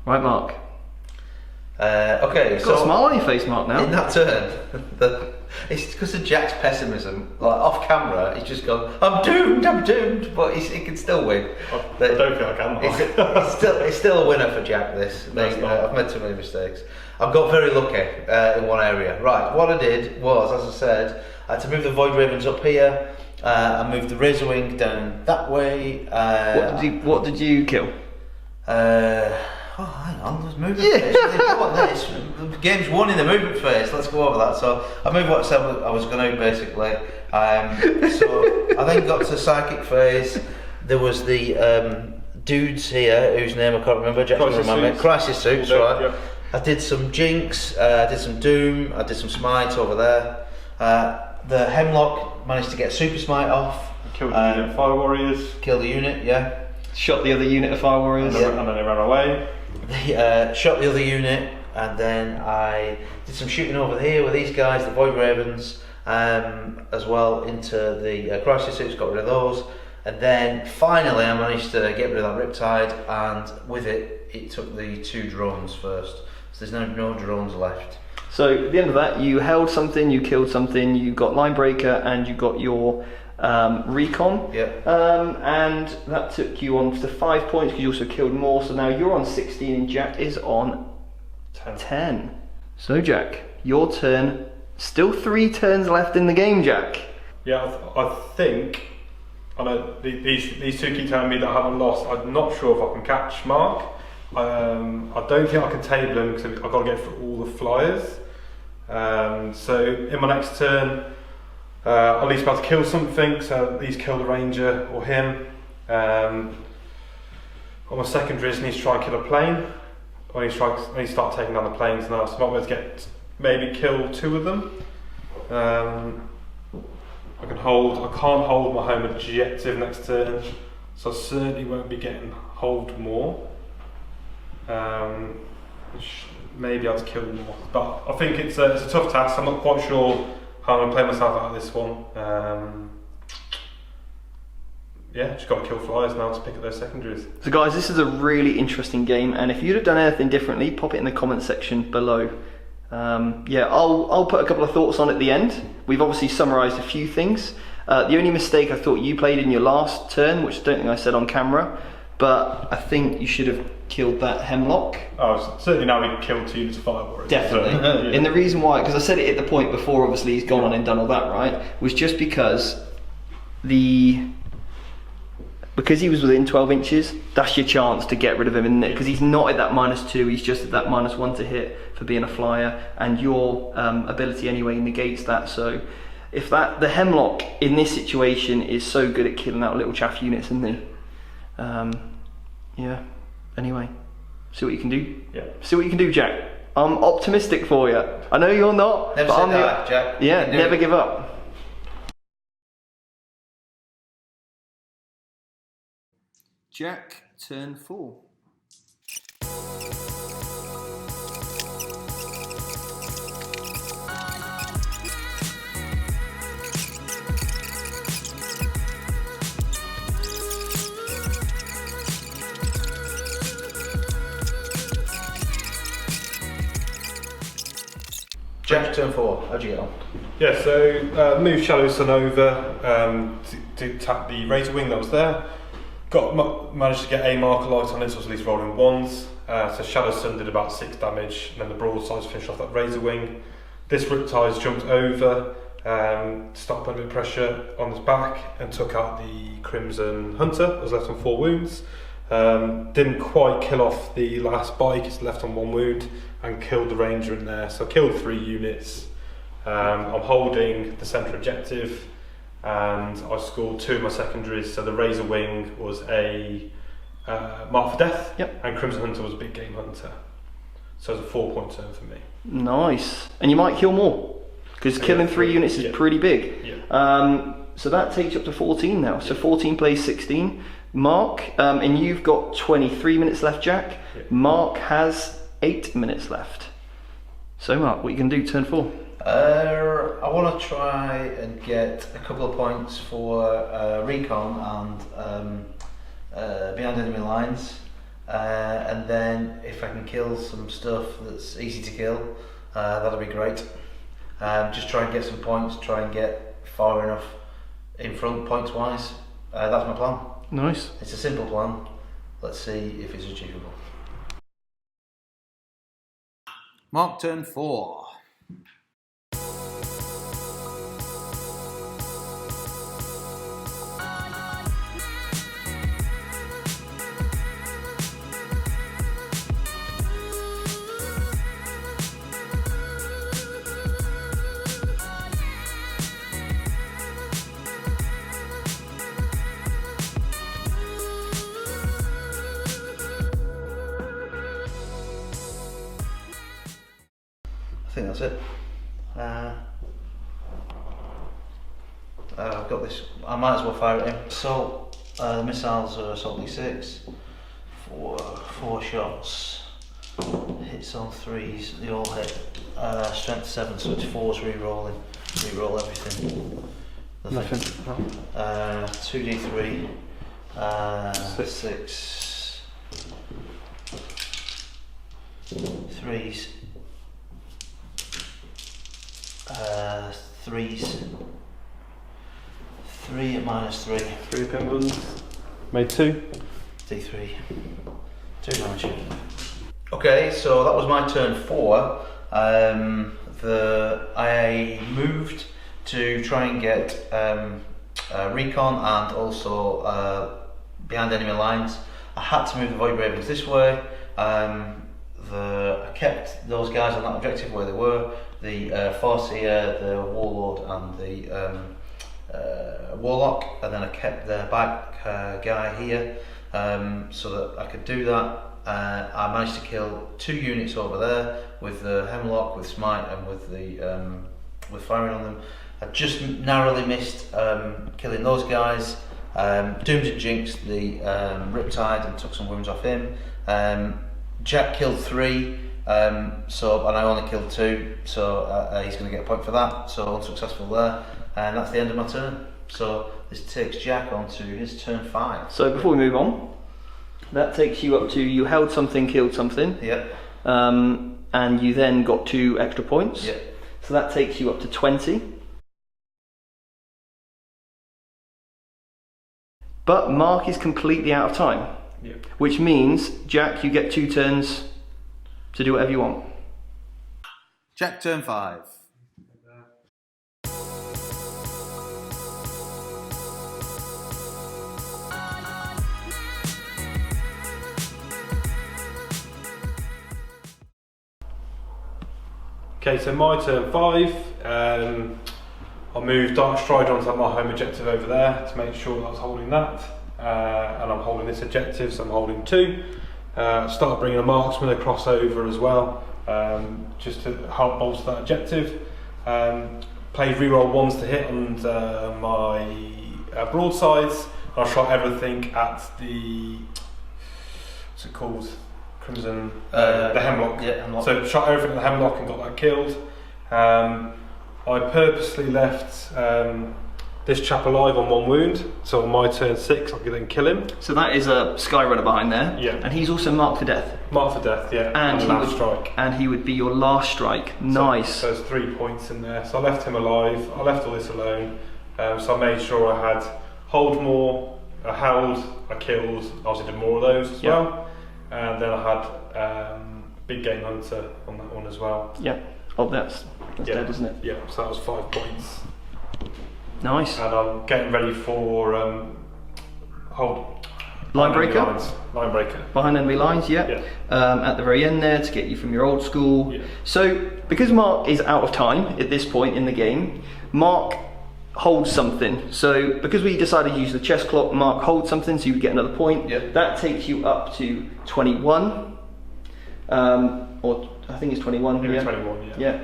Right, Mark. Okay, You've got a smile on your face, Mark, now. In that turn, it's because of Jack's pessimism. Like off camera, he's just gone, I'm doomed, but he can still win. I don't feel I can, Mark. It's still a winner for Jack, this. No, it's not. I've made too many mistakes. I've got very lucky in one area. Right, what I did was, as I said, I had to move the Void Ravens up here. I moved the Razorwing down that way. What did you kill? Hang on, there's movement phase. The game's won in the movement phase. Let's go over that. So I moved what I said I was going to basically. So I then got to psychic phase. There was the dudes here whose name I can't remember. Jack can remember. Crisis suits, right? Yep. I did some Jinx. I did some Doom. I did some Smite over there. The Hemlock managed to get Super Smite off. Killed the unit of Fire Warriors. Killed the unit, yeah. Shot the other unit of Fire Warriors. And then they ran away. They shot the other unit, and then I did some shooting over here with these guys, the Void Ravens, as well into the crisis suits, got rid of those, and then finally I managed to get rid of that Riptide, and with it took the 2 drones first, so there's no drones left. So at the end of that, you held something, you killed something, you got Line Breaker, and you got your recon. Yep. And that took you on to 5 points because you also killed more. So now you're on 16 and Jack is on 10. So Jack, your turn. Still 3 turns left in the game, Jack. Yeah, I think I know these two keep telling me that I haven't lost. I'm not sure if I can catch Mark. I don't think I can table him because I've got to get through all the flyers. So in my next turn, I'll at least be able to kill something, so at least kill the ranger or him. On my secondaries, I need to try and kill a plane. I need to start taking down the planes now, so I might be able to get, maybe kill 2 of them. I can't hold my home objective next turn, so I certainly won't be getting hold more. Maybe I'll kill more, but I think it's a tough task. I'm not quite sure how I'm going to play myself out of this one. Yeah, just got to kill flyers now to pick up those secondaries. So guys, this is a really interesting game, and if you'd have done anything differently, pop it in the comment section below. Yeah, I'll put a couple of thoughts on at the end. We've obviously summarised a few things. The only mistake I thought you played in your last turn, which I don't think I said on camera, but I think you should have killed that hemlock. Oh, certainly now we can kill 2 units of fire warriors. Definitely. Yeah. And the reason why, because I said it at the point before, obviously he's gone on and done all that, right, was just because because he was within 12 inches, that's your chance to get rid of him, isn't it? Because he's not at that -2, he's just at that -1 to hit for being a flyer, and your ability anyway negates that. So if the hemlock in this situation is so good at killing out little chaff units, isn't he? Yeah, anyway, see what you can do. Yeah. See what you can do, Jack. I'm optimistic for you. I know you're not, Never but say I'm die, Jack. Yeah, never give up. Jack, turn 4. Jack, turn 4. How'd you get on? Yeah, so move Shadow Sun over to tap the Razor Wing that was there. Managed to get a marker light on it, so I was at least rolling 1s. So Shadow Sun did about 6 damage, and then the broadsides finished off that Razor Wing. This Riptide's jumped over, started putting a bit of pressure on his back, and took out the Crimson Hunter, that was left on 4 wounds. Didn't quite kill off the last bike, it's left on 1 wound, and killed the Ranger in there. So I killed 3 units. I'm holding the centre objective, and I scored 2 of my secondaries. So the Razor Wing was a Mark for Death, yep, and Crimson Hunter was a Big Game Hunter. So it's a 4-point turn for me. Nice. And you might kill more, because killing 3 units is pretty big. Yeah. So that takes you up to 14 now. So 14 plays 16. Mark, and you've got 23 minutes left, Jack. Yeah. Mark has 8 minutes left. So Mark, what are you going to do turn 4? I want to try and get a couple of points for recon and behind enemy lines, and then if I can kill some stuff that's easy to kill, that'll be great. Just try and get some points, try and get far enough in front points wise. That's my plan. Nice. It's a simple plan. Let's see if it's achievable. Mark, turn 4. I think that's it. I've got this, I might as well fire it in. Assault, the missiles are assault D6, 4 shots, hits on 3s, they all hit, strength 7, so it's 4s re-rolling, re-roll everything. Nothing. 2d3, 6, 3s, 3s, 3 at -3, 3 pin buttons. Made 2. D3, 2 damage. Okay, so that was my turn 4. I moved to try and get recon and also behind enemy lines. I had to move the Void Ravens this way. I kept those guys on that objective where they were. The Farseer, the Warlord and the Warlock, and then I kept the back guy here so that I could do that. I managed to kill 2 units over there with the Hemlock, with Smite and with the with firing on them. I just narrowly missed killing those guys. Doomed and jinxed the Riptide and took some wounds off him. Jack killed 3, and I only killed 2, so he's going to get a point for that. So unsuccessful there, and that's the end of my turn. So this takes Jack on to his turn 5. So before we move on, that takes you up to you held something, killed something. Yeah. And you then got 2 extra points. Yeah. So that takes you up to 20. But Mark is completely out of time. Yeah. Which means, Jack, you get 2 turns to do whatever you want. Jack, turn 5. Okay, so my turn 5. I moved Dark Stride onto my home objective over there to make sure that I was holding that. And I'm holding this objective, so I'm holding 2. Start bringing a marksman across over as well, just to help bolster that objective. Played reroll 1s to hit on my broadsides. I shot everything at the, what's it called? Crimson, the Hemlock. Yeah, Hemlock. So shot everything at the Hemlock and got that killed. I purposely left this chap alive on 1 wound, so on my turn 6 I could then kill him. So that is a Skyrunner behind there. Yeah. And he's also marked for death. Marked for death, yeah. And he last would, strike. And he would be your last strike. Nice. So there's 3 points in there. So I left him alive. I left all this alone. So I made sure I had hold more, I held, I killed, obviously did more of those as well. And then I had Big Game Hunter on that one as well. Yeah. Oh, that's dead, isn't it? Yeah, so that was 5 points. Nice. And I'm getting ready for hold. Line breaker? Line breaker. Behind enemy lines, yeah. At the very end there to get you from your old school. Yeah. So, because Mark is out of time at this point in the game, Mark holds something. So, because we decided to use the chess clock, Mark holds something so you get another point. Yeah. That takes you up to 21. Or I think it's 21. Maybe yeah. 21, yeah. Yeah.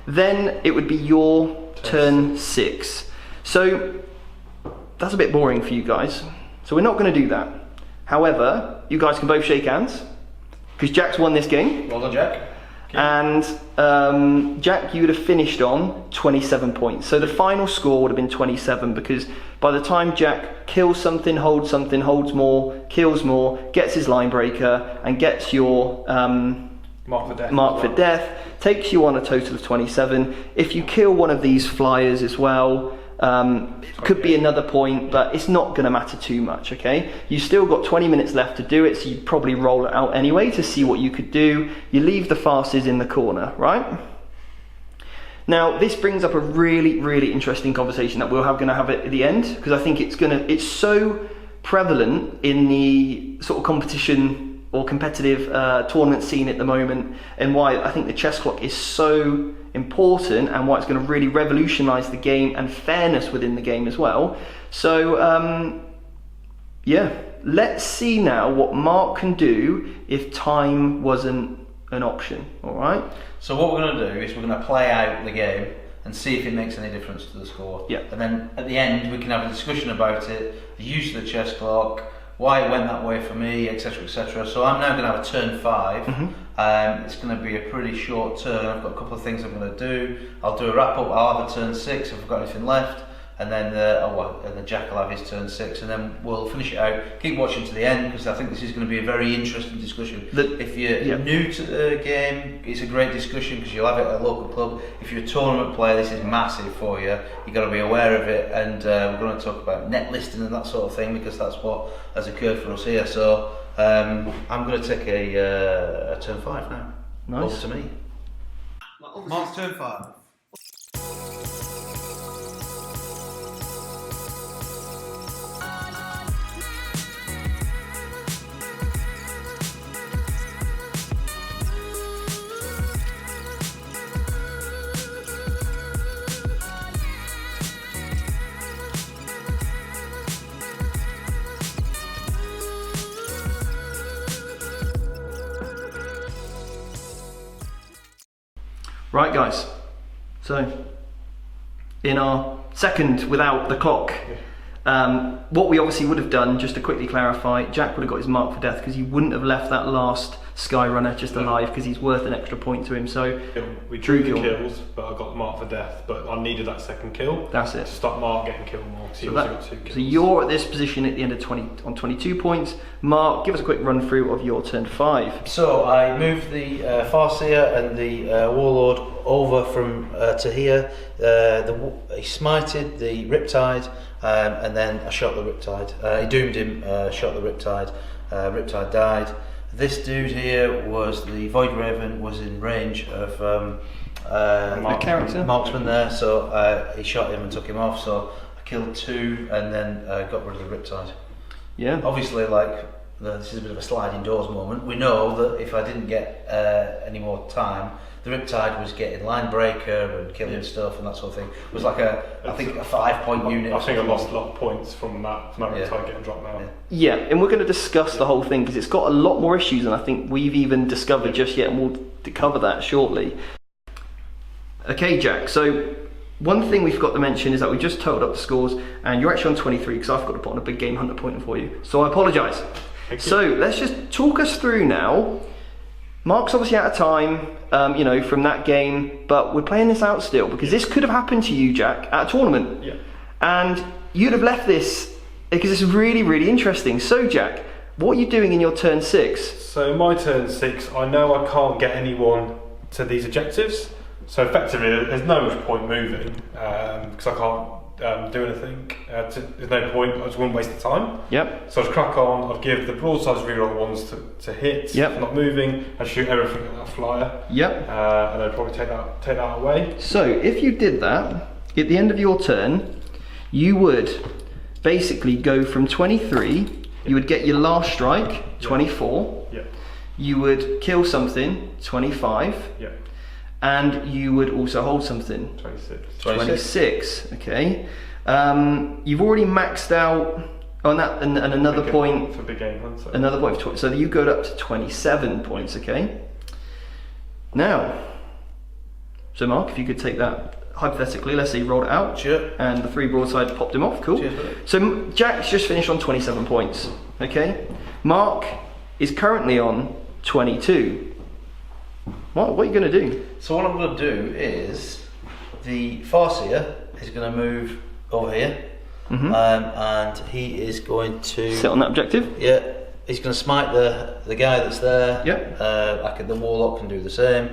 Then it would be your turn 6. So that's a bit boring for you guys. So we're not going to do that. However, you guys can both shake hands because Jack's won this game. Well done, Jack. Okay. And Jack, you would have finished on 27 points. So the final score would have been 27 because by the time Jack kills something, holds more, kills more, gets his line breaker, and gets your mark for death, takes you on a total of 27. If you kill one of these flyers as well, it could be another point, but it's not going to matter too much, okay? You still got 20 minutes left to do it, so you'd probably roll it out anyway to see what you could do. You leave the farces in the corner, right? Now, this brings up a really, really interesting conversation that we're going to have at the end, because I think it's so prevalent in the sort of competition or competitive tournament scene at the moment, and why I think the chess clock is so important and why it's going to really revolutionize the game and fairness within the game as well. So yeah, let's see now what Mark can do if time wasn't an option. All right, so what we're going to do is we're going to play out the game and see if it makes any difference to the score. Yeah. And then at the end we can have a discussion about it, the use of the chess clock, why it went that way for me, etc, etc. So I'm now going to have a turn 5. It's going to be a pretty short turn. I've got a couple of things I'm going to do. I'll do a wrap up. I'll have a turn 6 if I've got anything left, and then and the Jack will have his turn 6, and then we'll finish it out. Keep watching to the end because I think this is going to be a very interesting discussion. If you're new to the game, it's a great discussion because you'll have it at a local club. If you're a tournament player, this is massive for you. You've got to be aware of it, and we're going to talk about net listing and that sort of thing because that's what has occurred for us here. So I'm going to take a turn 5 now. Nice. Over to me. Mark's turn 5. Right, guys. So, in our second without the clock, what we obviously would have done, just to quickly clarify, Jack would have got his mark for death because he wouldn't have left that last Skyrunner just alive because he's worth an extra point to him. So we drew the kills, but I got the mark for death. But I needed that second kill. That's it. To stop Mark getting killed more. So, got 2 kills. So you're at this position at the end of 22 points. Mark, give us a quick run through of your turn 5. So I moved the Farseer and the Warlord over from to here. He smited the Riptide, and then I shot the Riptide. He doomed him, shot the Riptide. Riptide died. This dude here was the Void Raven, was in range of marksman there, so he shot him and took him off. So I killed 2 and then got rid of the Riptide. Yeah. Obviously, this is a bit of a sliding doors moment. We know that if I didn't get any more time, the Riptide was getting line breaker and killing stuff and that sort of thing. It was like I think a 5-point unit. I think I lost a lot of points from that Riptide getting dropped now. Yeah, and we're going to discuss the whole thing because it's got a lot more issues than I think we've even discovered just yet, and we'll cover that shortly. Okay, Jack, so one thing we forgot to mention is that we just totaled up the scores, and you're actually on 23 because I forgot to put on a big game hunter pointer for you, so I apologise. So let's just talk us through now. Mark's obviously out of time, from that game, but we're playing this out still because this could have happened to you, Jack, at a tournament. Yeah. And you'd have left this because it's really, really interesting. So, Jack, what are you doing in your turn 6? So my turn 6, I know I can't get anyone to these objectives. So effectively, there's no much point moving because I can't do anything. There's no point. I just wouldn't waste the time. Yep. So I'd crack on. I'd give the broadsides reroll ones to hit. Yep. Not moving. I'd shoot everything at that flyer. Yep. And I'd probably take that away. So if you did that at the end of your turn, you would basically go from 23. You would get your last strike, 24. Yep. You would kill something, 25. Yep. And you would also hold something. 26. Okay. You've already maxed out on that, and another point for big game hunter. Another point for so you go up to 27 points. Okay. Now, so Mark, if you could take that hypothetically, let's say you rolled it out. Sure. And the 3 broadside popped him off. Cool. Cheers, so Jack's just finished on 27 points. Okay. Mark is currently on 22. What are you going to do? So what I'm going to do is the Farseer is going to move over here, and he is going to sit on that objective. Yeah, he's going to smite the guy that's there. Yep. The Warlock can do the same,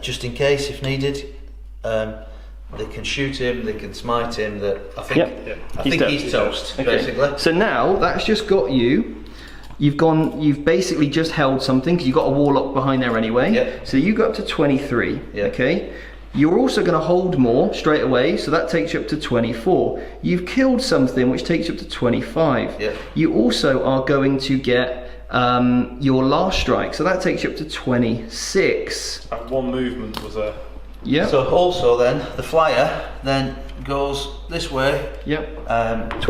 just in case if needed. They can shoot him, they can smite him. I think he's toast, okay. Basically. So now that's just got you. You've basically just held something because you've got a Warlock behind there anyway. Yep. So you go up to 23. Yep. Okay. You're also going to hold more straight away, so that takes you up to 24. You've killed something which takes you up to 25. Yep. You also are going to get your last strike, so that takes you up to 26. That one movement was a... Yeah. So also then, the flyer then goes this way. Yep.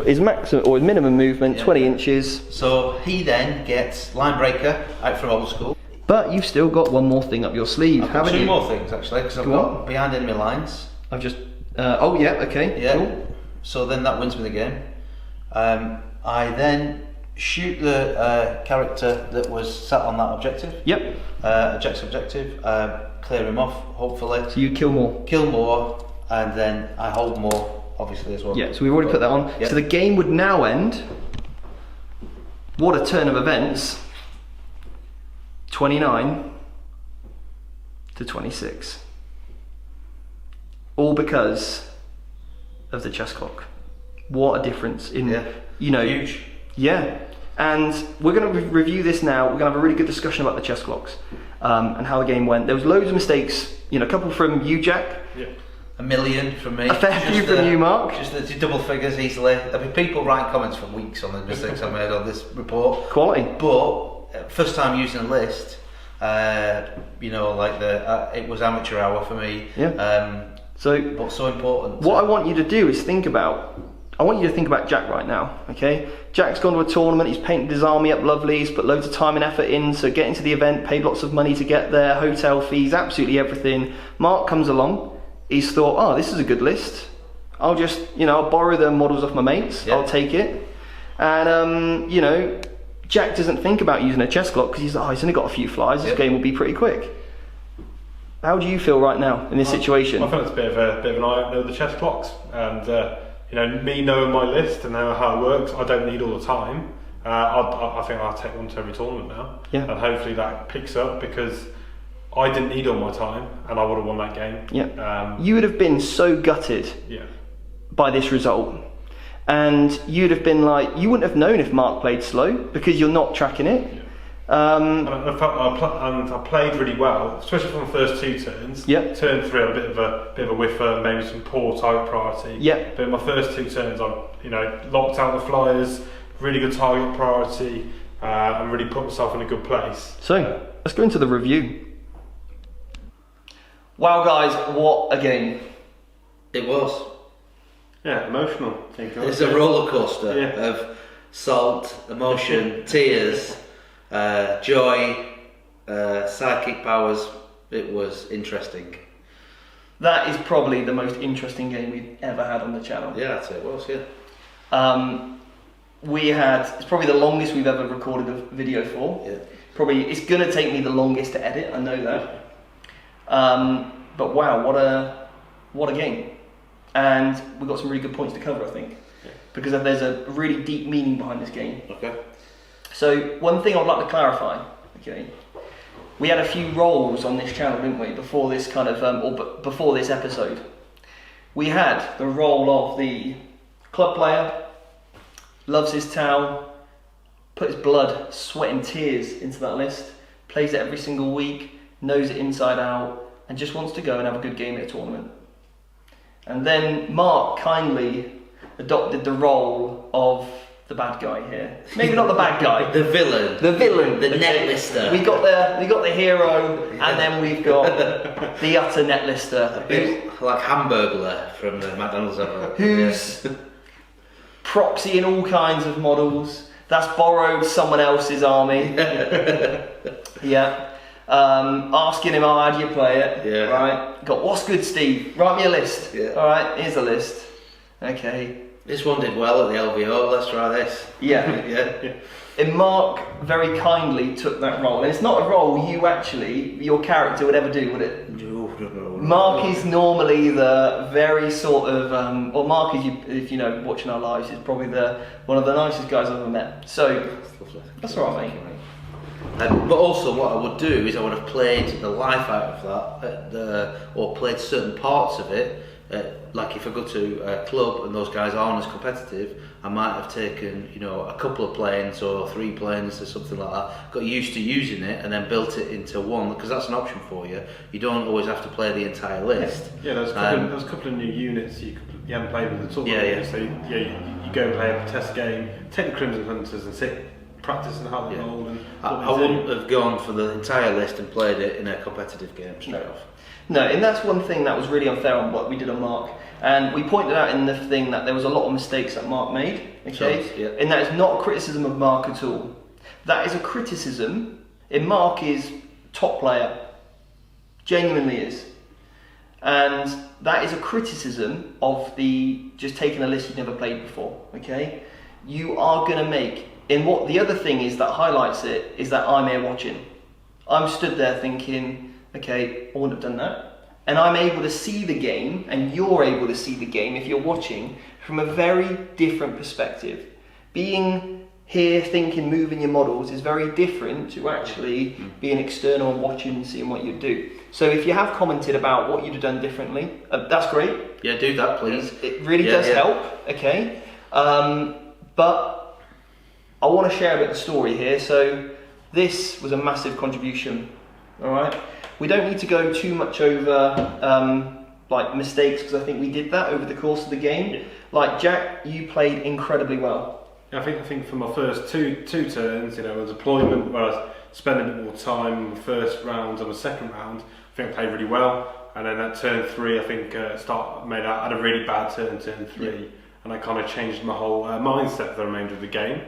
His maximum or his minimum movement, 20 inches. So he then gets line breaker out from old school. But you've still got one more thing up your sleeve, haven't you? Two more things actually, because I've got behind enemy lines. I've just. Oh yeah. Okay. Yeah. Cool. So then that wins me the game. I then shoot the character that was sat on that objective. Yep. Jack's objective. Clear him off, hopefully. So you kill more. Kill more, and then I hold more, obviously, as well. Yeah, so we've already put that on. Yep. So the game would now end. What a turn of events. 29 to 26. All because of the chess clock. What a difference in, huge. Yeah. And we're going to review this now. We're going to have a really good discussion about the chess clocks and how the game went. There was loads of mistakes. A couple from you, Jack. Yeah. A million from me. A fair few from you, Mark. Just the double figures easily. There'll be people writing comments for weeks on the mistakes I made on this report. Quality. But first time using a list, it was amateur hour for me. Yeah. But so important. What I want you to do is think about I want you to think about Jack right now, okay? Jack's gone to a tournament, he's painted his army up lovely, he's put loads of time and effort in, so getting to the event, paid lots of money to get there, hotel fees, absolutely everything. Mark comes along, he's thought, oh, this is a good list. I'll just, I'll borrow the models off my mates, I'll take it. And, Jack doesn't think about using a chess clock because he's only got a few flies, this game will be pretty quick. How do you feel right now in this situation? I think it's a bit of an eye-opener with the chess clocks, and me knowing my list and knowing how it works, I don't need all the time. I think I'll take one to every tournament now, and hopefully that picks up because I didn't need all my time and I would have won that game. Yeah. You would have been so gutted by this result, and you'd have been like, you wouldn't have known if Mark played slow because you're not tracking it. And I played really well, especially from the first 2 turns. Turn 3, a bit of a whiffer, maybe some poor target priority. But in my first 2 turns, I locked out the flyers, really good target priority, and really put myself in a good place. So let's go into the review. Wow, guys, what a game! It was. Yeah, emotional. I think it's a roller coaster of salt, emotion, tears. Joy, psychic powers. It was interesting. That is probably the most interesting game we've ever had on the channel. Yeah, I'd say it was, it's probably the longest we've ever recorded a video for. Probably, it's going to take me the longest to edit, I know that. But wow, what a game. And we've got some really good points to cover, I think. Because there's a really deep meaning behind this game. Okay. So one thing I'd like to clarify, we had a few roles on this channel, didn't we, before this before this episode. We had the role of the club player, loves his towel, put his blood, sweat and tears into that list, plays it every single week, knows it inside out, and just wants to go and have a good game at a tournament. And then Mark kindly adopted the role of the bad guy here. Maybe not the bad guy. The villain. The villain. The net lister. We got the hero, and then we've got the utter net lister. A bit like Hamburglar from the McDonald's ever. Who's proxying all kinds of models. That's borrowed someone else's army. Asking him, how do you play it? Right. Got, what's good, Steve? Write me a list. Alright, here's a list. Okay. This one did well at the LVO, let's try this. And Mark very kindly took that role. And it's not a role your character would ever do, would it? No. Mark is normally the very sort of, or Mark, if you know, watching our lives, is probably one of the nicest guys I've ever met. So, that's alright, mate. But also what I would do is I would have played the life out of that, or played certain parts of it. Like if I go to a club and those guys aren't as competitive, I might have taken, a couple of planes or 3 planes or something like that, got used to using it and then built it into one, because that's an option for you. You don't always have to play the entire list. There's a couple of new units you haven't played with at all. So you go and play a test game, take the Crimson Hunters and sit practicing how they roll. And I wouldn't have gone for the entire list and played it in a competitive game straight off. No, and that's one thing that was really unfair on what we did on Mark. And we pointed out in the thing that there was a lot of mistakes that Mark made, and that is not a criticism of Mark at all. That is a criticism, and Mark is top player, genuinely is. And that is a criticism of just taking a list you've never played before, You are going to make, and what the other thing is that highlights it, is that I'm here watching. I'm stood there thinking, I wouldn't have done that. And I'm able to see the game, and you're able to see the game if you're watching from a very different perspective. Being here thinking, moving your models is very different to actually being external and watching and seeing what you do. So if you have commented about what you'd have done differently, that's great. Yeah, do that, please. It really does help, but I want to share a bit of the story here. So this was a massive contribution, alright? We don't need to go too much over mistakes, because I think we did that over the course of the game. Like Jack, you played incredibly well. I think for my first two turns, a deployment where I was spending a bit more time on the first round and the second round, I think I played really well. And then at turn 3, I think had a really bad turn 3. and I kind of changed my whole mindset for the remainder of the game.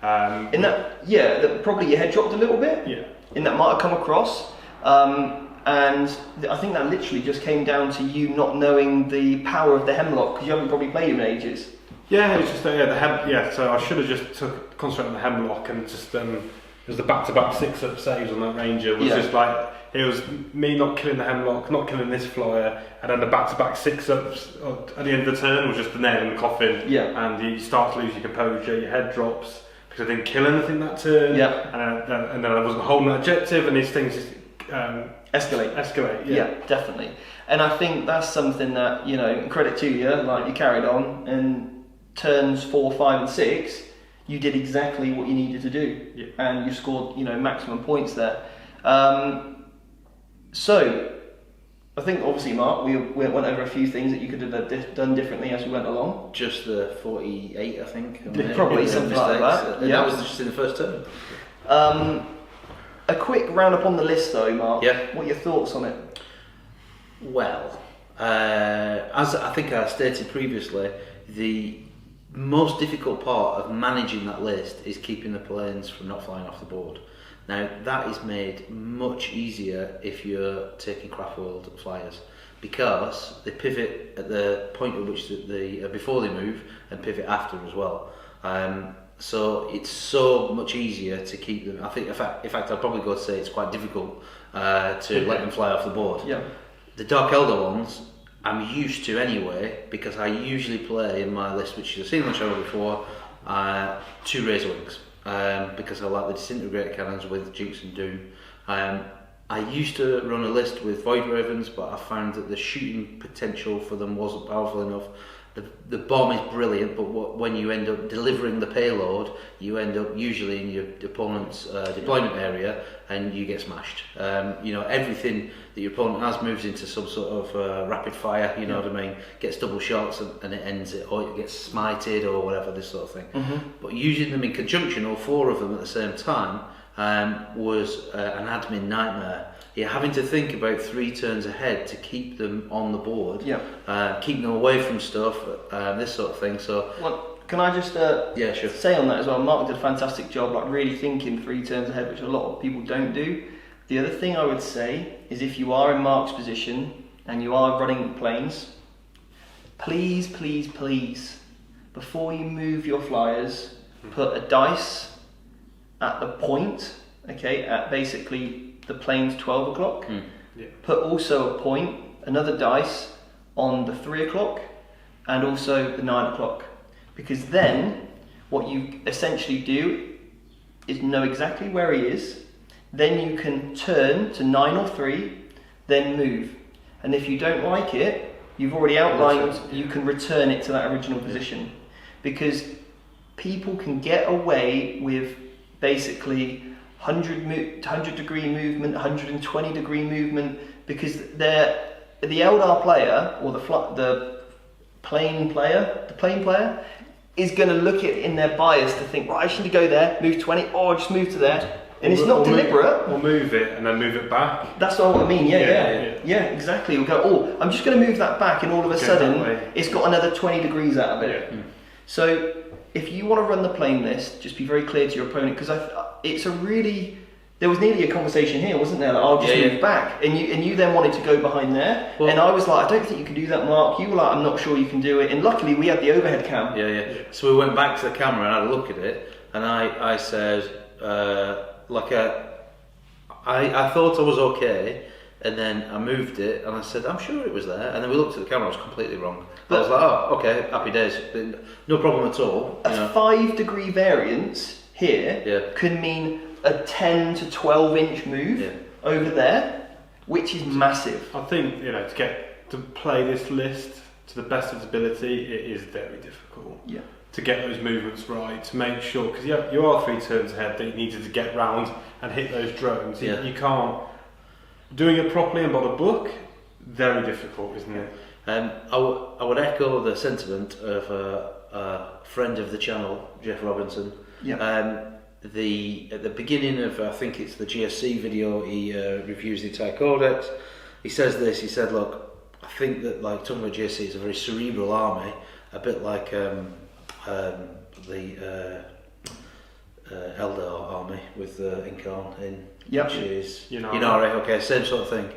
Probably your head dropped a little bit. Yeah. And that might have come across. And I think that literally just came down to you not knowing the power of the hemlock because you haven't probably played him in ages. Yeah, it's just so I should have just concentrated on the hemlock and just it was the back-to-back 6-up saves on that ranger was just like it was me not killing the hemlock, not killing this flyer, and then the back-to-back 6-ups at the end of the turn was just the nail in the coffin. Yeah. And you start to lose your composure, your head drops because I didn't kill anything that turn. Yeah. And then I wasn't holding that objective, and these things just escalate. Yeah, definitely. And I think that's something that, you know, credit to you, like you carried on, and turns 4, 5 and 6 you did exactly what you needed to do, and you scored, you know, maximum points there. So I think obviously, Mark, we went over a few things that you could have done differently as we went along. Just the 48, I think. Probably something like that. That was just in the first turn. A quick roundup on the list though, Mark. Yeah. What are your thoughts on it? Well, as I think I stated previously, the most difficult part of managing that list is keeping the planes from not flying off the board. Now, that is made much easier if you're taking craft world flyers, because they pivot at the point at which they before they move, and pivot after as well. So it's so much easier to keep them. I think, in fact, I'd probably go to say it's quite difficult to let them fly off the board. Yeah. The Dark Eldar ones, I'm used to anyway, because I usually play in my list, which you've seen on the show before, 2 Razor Wings, because I like the disintegrator cannons with Dukes and Doom. I used to run a list with Void Ravens, but I found that the shooting potential for them wasn't powerful enough. The bomb is brilliant, but when you end up delivering the payload, you end up usually in your opponent's deployment area, and you get smashed. You know, everything that your opponent has moves into some sort of rapid fire. You know what I mean? Gets double shots and it ends it, or it gets smited or whatever, this sort of thing. Mm-hmm. But using them in conjunction, all 4 of them at the same time, was an admin nightmare. You're having to think about 3 turns ahead to keep them on the board, keep them away from stuff, this sort of thing. So, well, can I just say on that as well? Mark did a fantastic job, like really thinking 3 turns ahead, which a lot of people don't do. The other thing I would say is, if you are in Mark's position and you are running planes, please, before you move your flyers, put a dice at the point, at basically the plane's 12 o'clock. Put also a point, another dice on the 3 o'clock and also the 9 o'clock, because then what you essentially do is know exactly where he is, then you can turn to 9 or 3, then move, and if you don't like it, you've already outlined, you can return it to that original position, because people can get away with basically 100 degree movement, 120 degree movement, because the Eldar player, or the plane player is going to look at it in their bias to think, right, I should go there, move 20, or just move to there, and it's not deliberate. Or move it and then move it back. That's what I mean. Yeah, exactly. We'll go, oh, I'm just going to move that back, and all of a sudden it's got another 20 degrees out of it. Yeah. So if you want to run the plane list, just be very clear to your opponent, because there was nearly a conversation here, wasn't there? Like, I'll just move back, and you then wanted to go behind there, and I was like, I don't think you can do that, Mark. You were like, I'm not sure you can do it, and luckily we had the overhead cam. Yeah. So we went back to the camera and had a look at it, and I said, I thought I was okay, and then I moved it, and I said, I'm sure it was there, and then we looked at the camera, I was completely wrong. I was like, oh, okay, happy days, no problem at all. A 5 degree variance here could mean a 10 to 12 inch move over there, which is massive. I think, to play this list to the best of its ability, it is very difficult. Yeah. To get those movements right, to make sure, because you are 3 turns ahead that you needed to get round and hit those drones. Yeah. You can't. Doing it properly and by the book, very difficult, isn't it? I would echo the sentiment of a friend of the channel, Jeff Robinson. Yeah. At the beginning of, I think it's the GSC video, he reviews the entire codex. He says this. He said, "Look, I think that, like, talking about GSC is a very cerebral army, a bit like the Eldar army with Incarn in, which is Unari. Okay, same sort of thing.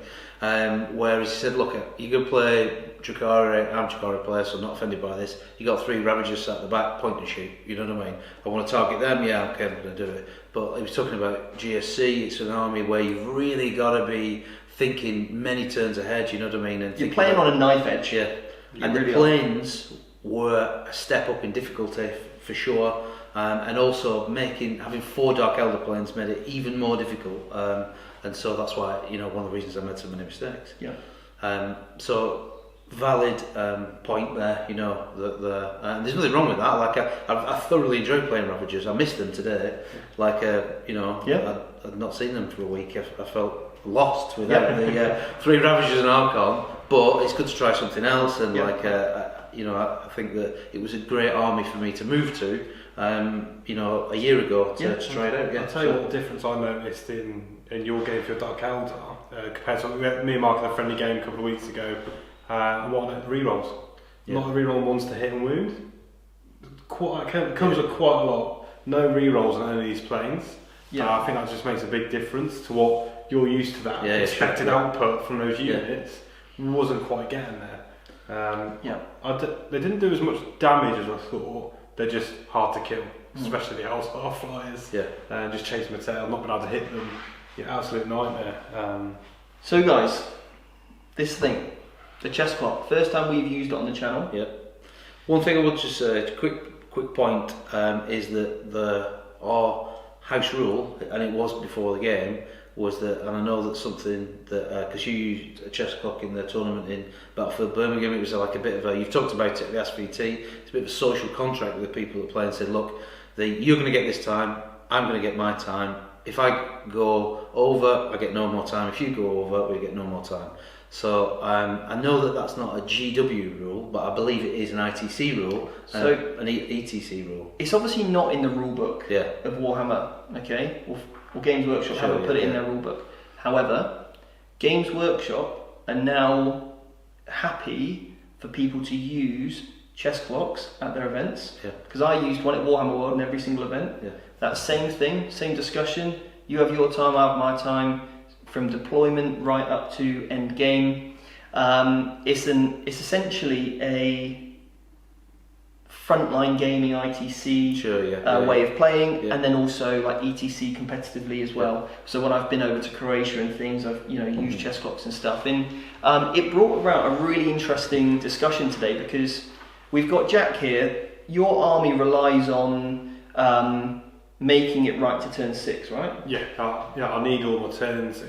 Whereas he said, look, you're going to play Drukhari, I'm a Drukhari player, so I'm not offended by this. You got 3 Ravagers at the back, point and shoot, you know what I mean? I want to target them, yeah, okay, I'm going to do it. But he was talking about GSC, it's an army where you've really got to be thinking many turns ahead, you know what I mean? And you're playing on a knife edge. Yeah, and the planes were a step up in difficulty for sure. And also having 4 Dark Elder planes made it even more difficult, and so that's why one of the reasons I made so many mistakes. Yeah. So valid point there. And there's nothing wrong with that. Like I thoroughly enjoy playing Ravagers. I missed them today. Like I'd not seen them for a week. I felt lost without the 3 Ravagers and Archon. But it's good to try something else. And I think that it was a great army for me to move to. A year ago to try it out. Yeah. I'll tell you what the difference I noticed in your game for your Dark Eldar compared to me and Mark had a friendly game a couple of weeks ago. What are the rerolls? Not the reroll ones to hit and wound. It comes with quite a lot. No rerolls on any of these planes. Yeah. I think that just makes a big difference to what you're used to. That expected output from those units wasn't quite getting there. They didn't do as much damage as I thought. They're just hard to kill, especially the Eldar flyers. Yeah. Just chasing my tail, not being able to hit them. Absolute nightmare. So guys, this thing, the chess clock, first time we've used it on the channel. Yeah. One thing I would just say, quick point, is that our house rule, and it was before the game, was that, and I know that's something that, because you used a chess clock in the tournament in Battlefield Birmingham, it was like a bit of you've talked about it at the SVT, it's a bit of a social contract with the people that play and said, look, you're going to get this time, I'm going to get my time. If I go over, I get no more time. If you go over, we get no more time. So I know that that's not a GW rule, but I believe it is an ITC rule, an ETC rule. It's obviously not in the rule book of Warhammer, okay? Or Games Workshop haven't put it in their rulebook. However, Games Workshop are now happy for people to use chess clocks at their events. Because I used one at Warhammer World in every single event. That same thing, same discussion. You have your time, I have my time, from deployment right up to end game. It's essentially a frontline gaming ITC way of playing, and then also like ETC competitively as well. So when I've been over to Croatia and things, I've used chess clocks and stuff, and it brought about a really interesting discussion today because we've got Jack here. Your army relies on making it right to turn 6, right? I need all my turns.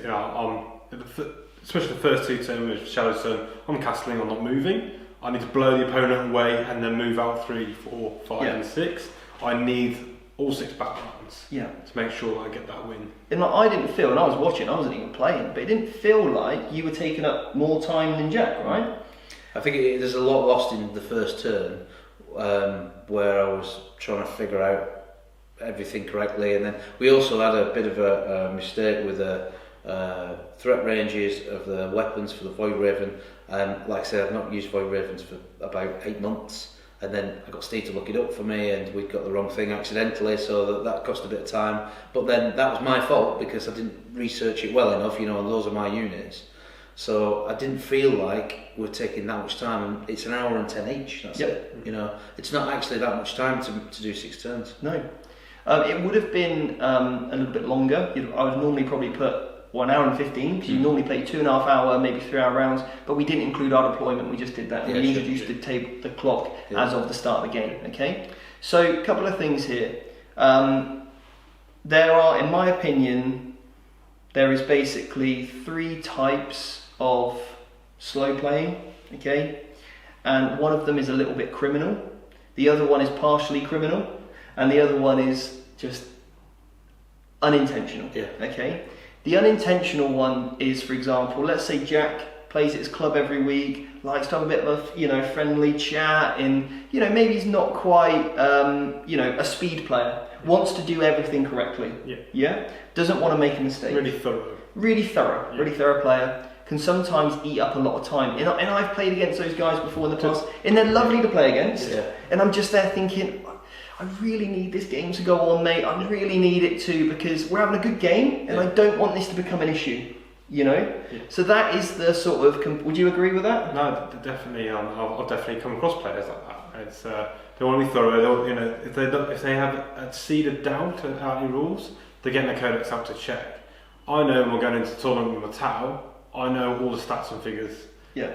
Especially the first 2 turns with Shadow Sun, I'm castling, I'm not moving. I need to blow the opponent away and then move out 3, 4, 5 and 6. I need all 6 battle lines to make sure that I get that win. And I didn't feel, and I was watching, I wasn't even playing, but it didn't feel like you were taking up more time than Jack, right? I think there's a lot lost in the first turn where I was trying to figure out everything correctly, and then we also had a bit of a mistake with the threat ranges of the weapons for the Void Raven. Like I said, I've not used Void Ravens for about 8 months, and then I got Steve to look it up for me, and we'd got the wrong thing accidentally, so that cost a bit of time. But then that was my fault because I didn't research it well enough, and those are my units. So I didn't feel like we're taking that much time, and it's an hour and 10 each. That's it. It's not actually that much time to do 6 turns. No, it would have been a little bit longer. I would normally probably put 1 hour and 15 because you normally play 2.5 hour, maybe 3 hour rounds, but we didn't include our deployment. We just did that. We introduced the clock as of the start of the game. Okay, so a couple of things here. There are, in my opinion, there is basically 3 types of slow playing. Okay, and one of them is a little bit criminal. The other one is partially criminal, and the other one is just unintentional. Okay. The unintentional one is, for example, let's say Jack plays at his club every week, likes to have a bit of a friendly chat, and maybe he's not quite a speed player, wants to do everything correctly. Doesn't want to make a mistake. Really thorough player. can sometimes eat up a lot of time. And I've played against those guys before in the past, and they're lovely to play against. Yeah. And I'm just there thinking, I really need this game to go on, mate. I really need it to, because we're having a good game, and I don't want this to become an issue. You know, so that is the sort of. Would you agree with that? No, definitely. I've definitely come across players like that. It's they want to be thorough. You know, if they have a seed of doubt about your rules, they're getting the codex out to check. I know when we're going into the tournament with my Tau, I know all the stats and figures. Yeah.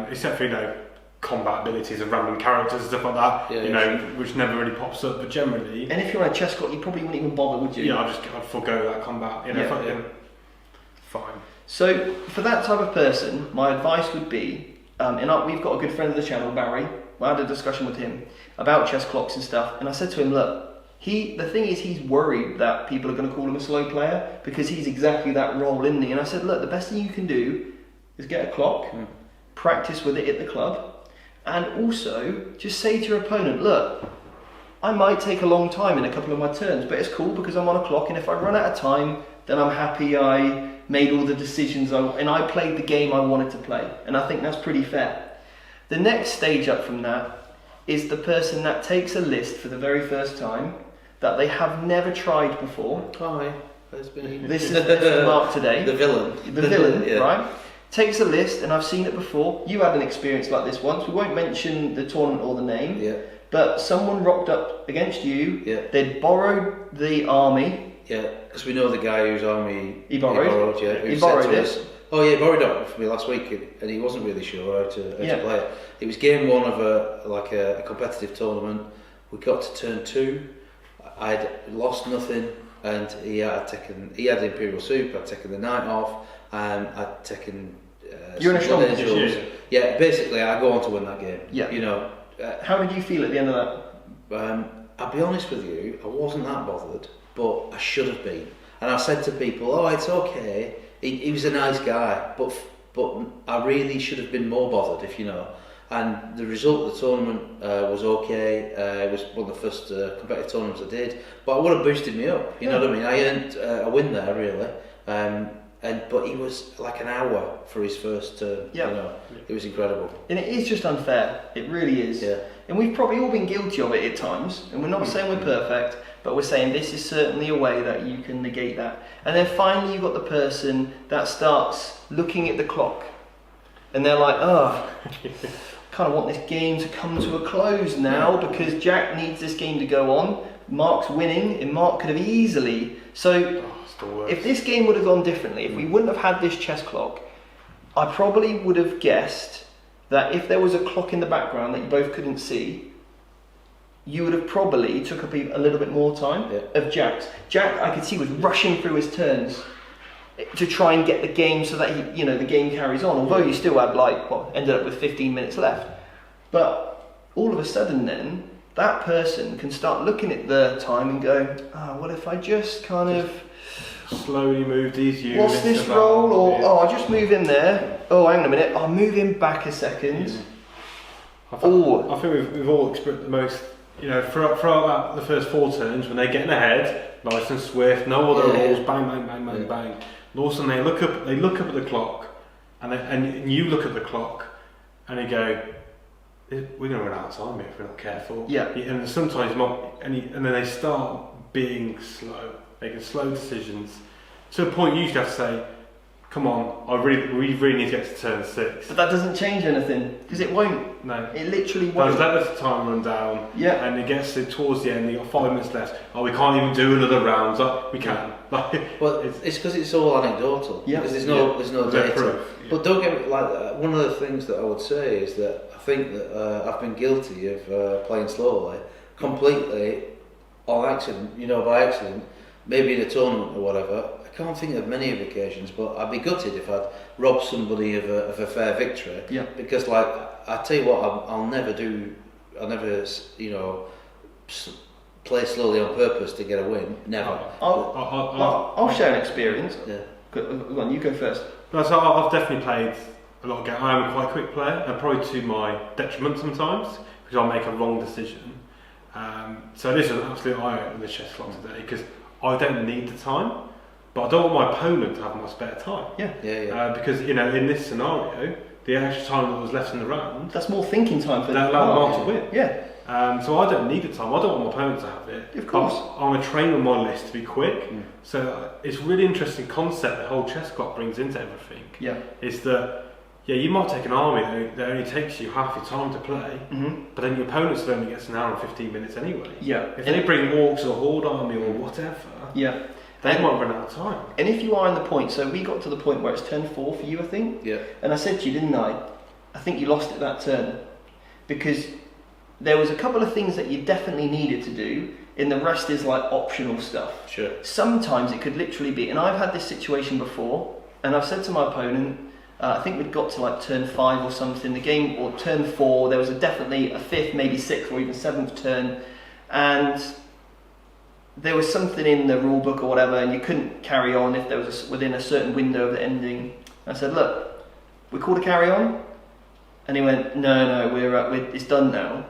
Except for combat abilities and random characters and stuff like that. Yeah, which never really pops up. But generally. And if you're on a chess clock, you probably wouldn't even bother, would you? Yeah, I'd forego that combat. Fine. So for that type of person, my advice would be, we've got a good friend of the channel, Barry. I had a discussion with him about chess clocks and stuff, and I said to him, look, the thing is he's worried that people are going to call him a slow player because he's exactly that role, isn't he? And I said, look, the best thing you can do is get a clock, practice with it at the club, and also just say to your opponent, look, I might take a long time in a couple of my turns, but it's cool because I'm on a clock, and if I run out of time, then I'm happy I made all the decisions and I played the game I wanted to play, and I think that's pretty fair. The next stage up from that is the person that takes a list for the very first time that they have never tried before. Hi, this is Mark today. The villain. The villain, yeah. Right? Takes a list, and I've seen it before. You had an experience like this once. We won't mention the tournament or the name. Yeah. But someone rocked up against you. Yeah. They'd borrowed the army. Yeah, because we know the guy whose army he borrowed. He borrowed it. Oh yeah, he borrowed it from me last week, and he wasn't really sure how to play it. It was game one of a competitive tournament. We got to turn 2. I'd lost nothing, and he had Imperial Soup. I'd taken the night off, and I'd taken. You're in a strong position. Yeah, basically, I go on to win that game. Yeah. You know. How did you feel at the end of that? I'll be honest with you, I wasn't that bothered, but I should have been. And I said to people, "Oh, it's okay. He was a nice guy, but I really should have been more bothered, if you know." And the result of the tournament was okay. It was one of the first competitive tournaments I did, but it would have boosted me up. You know what I mean? I earned a win there, really. But he was like an hour for his first turn. Yeah. You know, it was incredible. And it is just unfair. It really is. Yeah. And we've probably all been guilty of it at times. And we're not saying we're perfect, but we're saying this is certainly a way that you can negate that. And then finally, you've got the person that starts looking at the clock, and they're like, "Oh, kind of want this game to come to a close now because Jack needs this game to go on. Mark's winning, and Mark could have easily." So if this game would have gone differently, if we wouldn't have had this chess clock, I probably would have guessed that if there was a clock in the background that you both couldn't see, you would have probably took up a little bit more time of Jack's. Jack, I could see, was rushing through his turns to try and get the game so that the game carries on. Although you still had ended up with 15 minutes left. But all of a sudden, then that person can start looking at the time and go, "What if I just kind of slowly move these units? What's this roll? Or I'll just move in there. Oh, hang on a minute. I'll move him back a second." I think we've all experienced the most. Throughout the first 4 turns, when they're getting ahead, nice and swift, no other rolls, bang, bang, bang, bang, bang. And all of a sudden they look up at the clock, and you look at the clock, and you go, "We're going to run out of time here if we're not careful." Yeah. And sometimes and then they start being slow, making slow decisions to a point you usually have to say, "Come on, we really need to get to turn 6." But that doesn't change anything because it won't. No. It literally won't. Let the time run down. Yeah. And it gets towards the end. You've got 5 minutes left. We can't even do another round. We can. Well, it's because it's all anecdotal. Yeah. Because there's no data. Proof. Yeah. But don't get me one of the things that I would say is that I think that I've been guilty of playing slowly, completely on accident. By accident, maybe in a tournament or whatever. I can't think of many occasions, but I'd be gutted if I'd robbed somebody of a fair victory. Yeah. Because, I tell you what, I'll never play slowly on purpose to get a win. Never. I'll share an experience. Yeah. Go on, you go first. No, so I've definitely played a lot of games. I am quite a quick player, and probably to my detriment sometimes, because I'll make a wrong decision. So this is an absolute eye-opener, the chess clock today, because I don't need the time. but I don't want my opponent to have much better time. Yeah. Because in this scenario, the extra time that was left in the round, That's more thinking time for that allowed Mark to win. Yeah. So I don't need the time. I don't want my opponent to have it. Of course. I'm going to train on my list to be quick. So it's a really interesting concept the whole chess clock brings into everything. Yeah. Is that you might take an army that only takes you half your time to play, but then your opponent's only gets an hour and 15 minutes anyway. Yeah. If they bring orcs or horde army or whatever, they might run out of time. And if you are in the point, so we got to the point where it's turn 4 for you, I think. Yeah. And I said to you, didn't I? I think you lost it that turn because there was a couple of things that you definitely needed to do. And the rest is like optional stuff. Sure. Sometimes it could literally be, and I've had this situation before, and I've said to my opponent, I think we'd got to like turn 5 or something, the game, or turn 4, there was definitely a 5th, maybe 6th or even 7th turn, and there was something in the rule book or whatever, and you couldn't carry on if there was within a certain window of the ending. I said, look, we called a carry on, and he went, no, we're it's done now.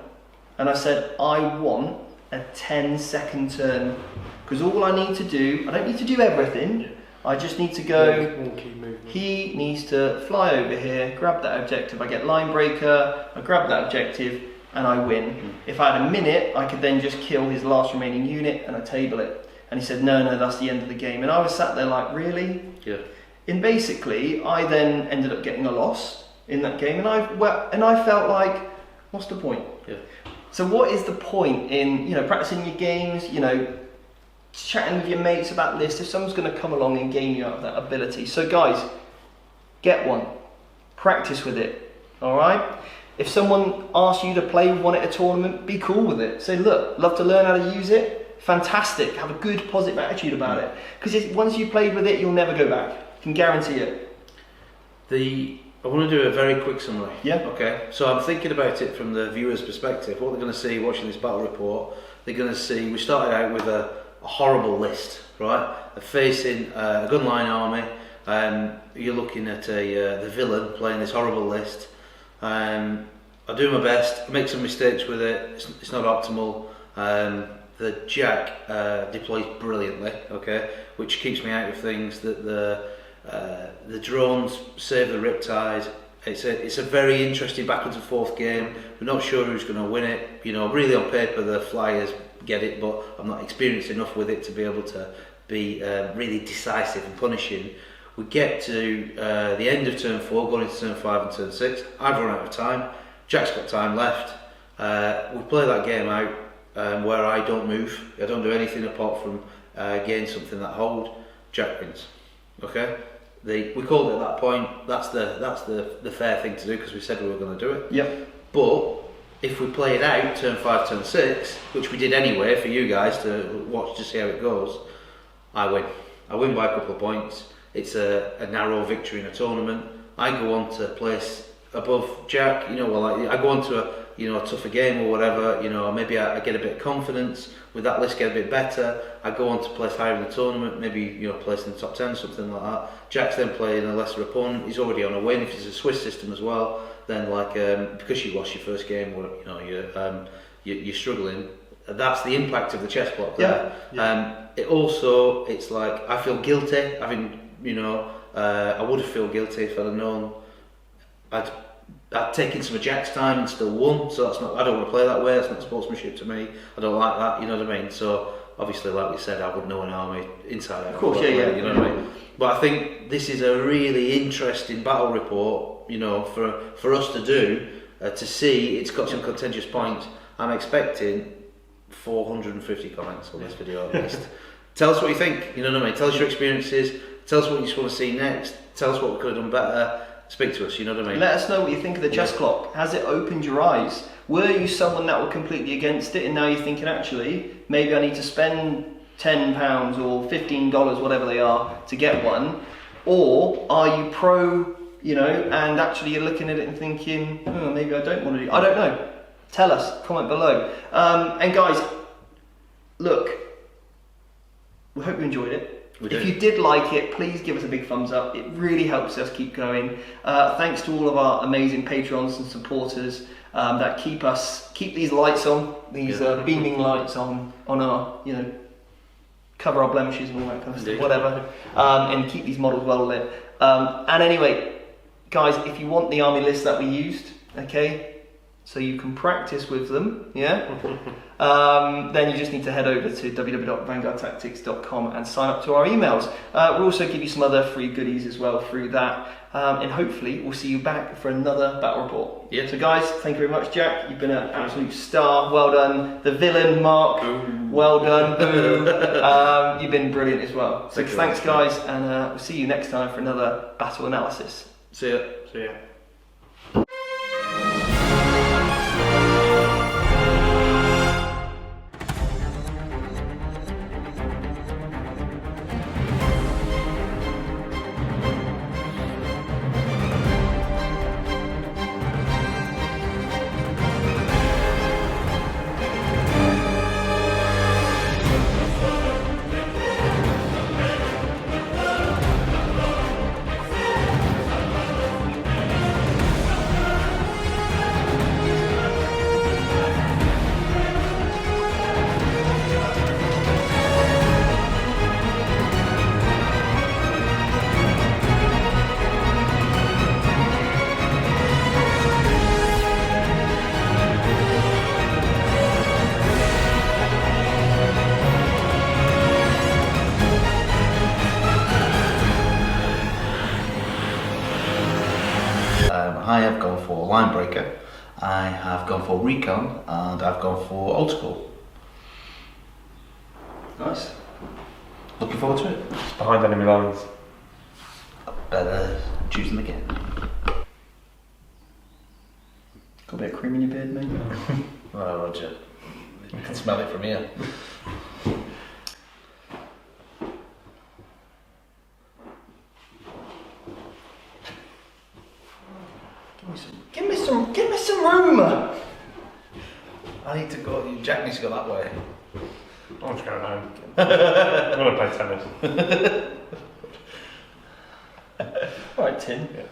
And I said, I want a 10-second turn, because all I need to do, I don't need to do everything, I just need to go, One key movement. he needs to fly over here, grab that objective, I get line breaker, I grab that objective, and I win. If I had a minute, I could then just kill his last remaining unit and I table it. And he said, no, that's the end of the game. And I was sat there like, really? Yeah. And basically, I then ended up getting a loss in that game, and I felt like, what's the point? Yeah. So what is the point in practicing your games, chatting with your mates about lists if someone's going to come along and gain you out of that ability? So guys, get one, practice with it. All right. If someone asks you to play with one at a tournament, be cool with it. Say, look, love to learn how to use it. Fantastic. Have a good positive attitude about it. Because once you've played with it, you'll never go back. Can guarantee it. I want to do a very quick summary. Yeah. Okay. So I'm thinking about it from the viewer's perspective. What they're going to see watching this battle report, they're going to see we started out with a horrible list, right? Facing a gunline army. You're looking at the villain playing this horrible list. I do my best. I make some mistakes with it. It's not optimal. The Jack deploys brilliantly. Okay, which keeps me out of things. That the drones save the riptide. It's a very interesting backwards and forth game. We're not sure who's going to win it. Really on paper the Flyers get it, but I'm not experienced enough with it to be able to be really decisive and punishing. We get to the end of turn 4, going into turn 5 and turn 6. I've run out of time. Jack's got time left. We play that game out where I don't move. I don't do anything apart from gain something that hold. Jack wins. Okay. We called it at that point. That's the fair thing to do because we said we were going to do it. Yep. But if we play it out, turn 5, turn 6, which we did anyway for you guys to watch to see how it goes, I win. I win by a couple of points. It's a narrow victory in a tournament. I go on to place above Jack. I go on to a tougher game or whatever. Maybe I get a bit of confidence with that list, get a bit better. I go on to place higher in the tournament. Maybe place in the top 10, something like that. Jack's then playing a lesser opponent. He's already on a win. If it's a Swiss system as well, then because you lost your first game, you're struggling. That's the impact of the chess block there. Yeah. It's like I feel guilty having. I would have felt guilty if I'd have known I'd taken some of Jack's time and still won. So that's not. I don't want to play that way. That's not sportsmanship to me. I don't like that. You know what I mean? So obviously, like we said, I would know an army inside out. Of course, yeah. You know what I mean? But I think this is a really interesting battle report. For us to do to see. It's got some contentious points. I'm expecting 450 comments on this video at least. Tell us what you think. You know what I mean? Tell us your experiences. Tell us what you just want to see next. Tell us what we could have done better. Speak to us, you know what I mean? Let us know what you think of the chess clock. Has it opened your eyes? Were you someone that were completely against it and now you're thinking, actually, maybe I need to spend £10 or $15, whatever they are, to get one? Or are you pro, and actually you're looking at it and thinking, maybe I don't want to do. I don't know. Tell us, comment below. And guys, look, we hope you enjoyed it. If you did like it, please give us a big thumbs up. It really helps us keep going. Thanks to all of our amazing patrons and supporters that keep these lights on, these beaming lights on our cover our blemishes and all that kind of stuff, Indeed. whatever, and keep these models well lit. And anyway, guys, if you want the army list that we used, okay, so you can practice with them, yeah, then you just need to head over to www.vanguardtactics.com and sign up to our emails. We'll also give you some other free goodies as well through that, and hopefully we'll see you back for another battle report. Yeah. So guys, thank you very much, Jack. You've been an absolute star. Well done. The villain, Mark. Boom. Well done. Boo. You've been brilliant as well. So Thank you. thanks, guys, and we'll see you next time for another battle analysis. See ya. So yeah. I have gone for line breaker, I have gone for recon, and I've gone for old school. Nice. Looking forward to it. It's behind enemy lines. Better choose them again. Got a bit of cream in your beard, mate. Oh, Roger. You can smell it from here. Give me some room. I need to go. Jack needs to go that way. I'm just going home. I'm going to play tennis. All right, Tim. Yeah.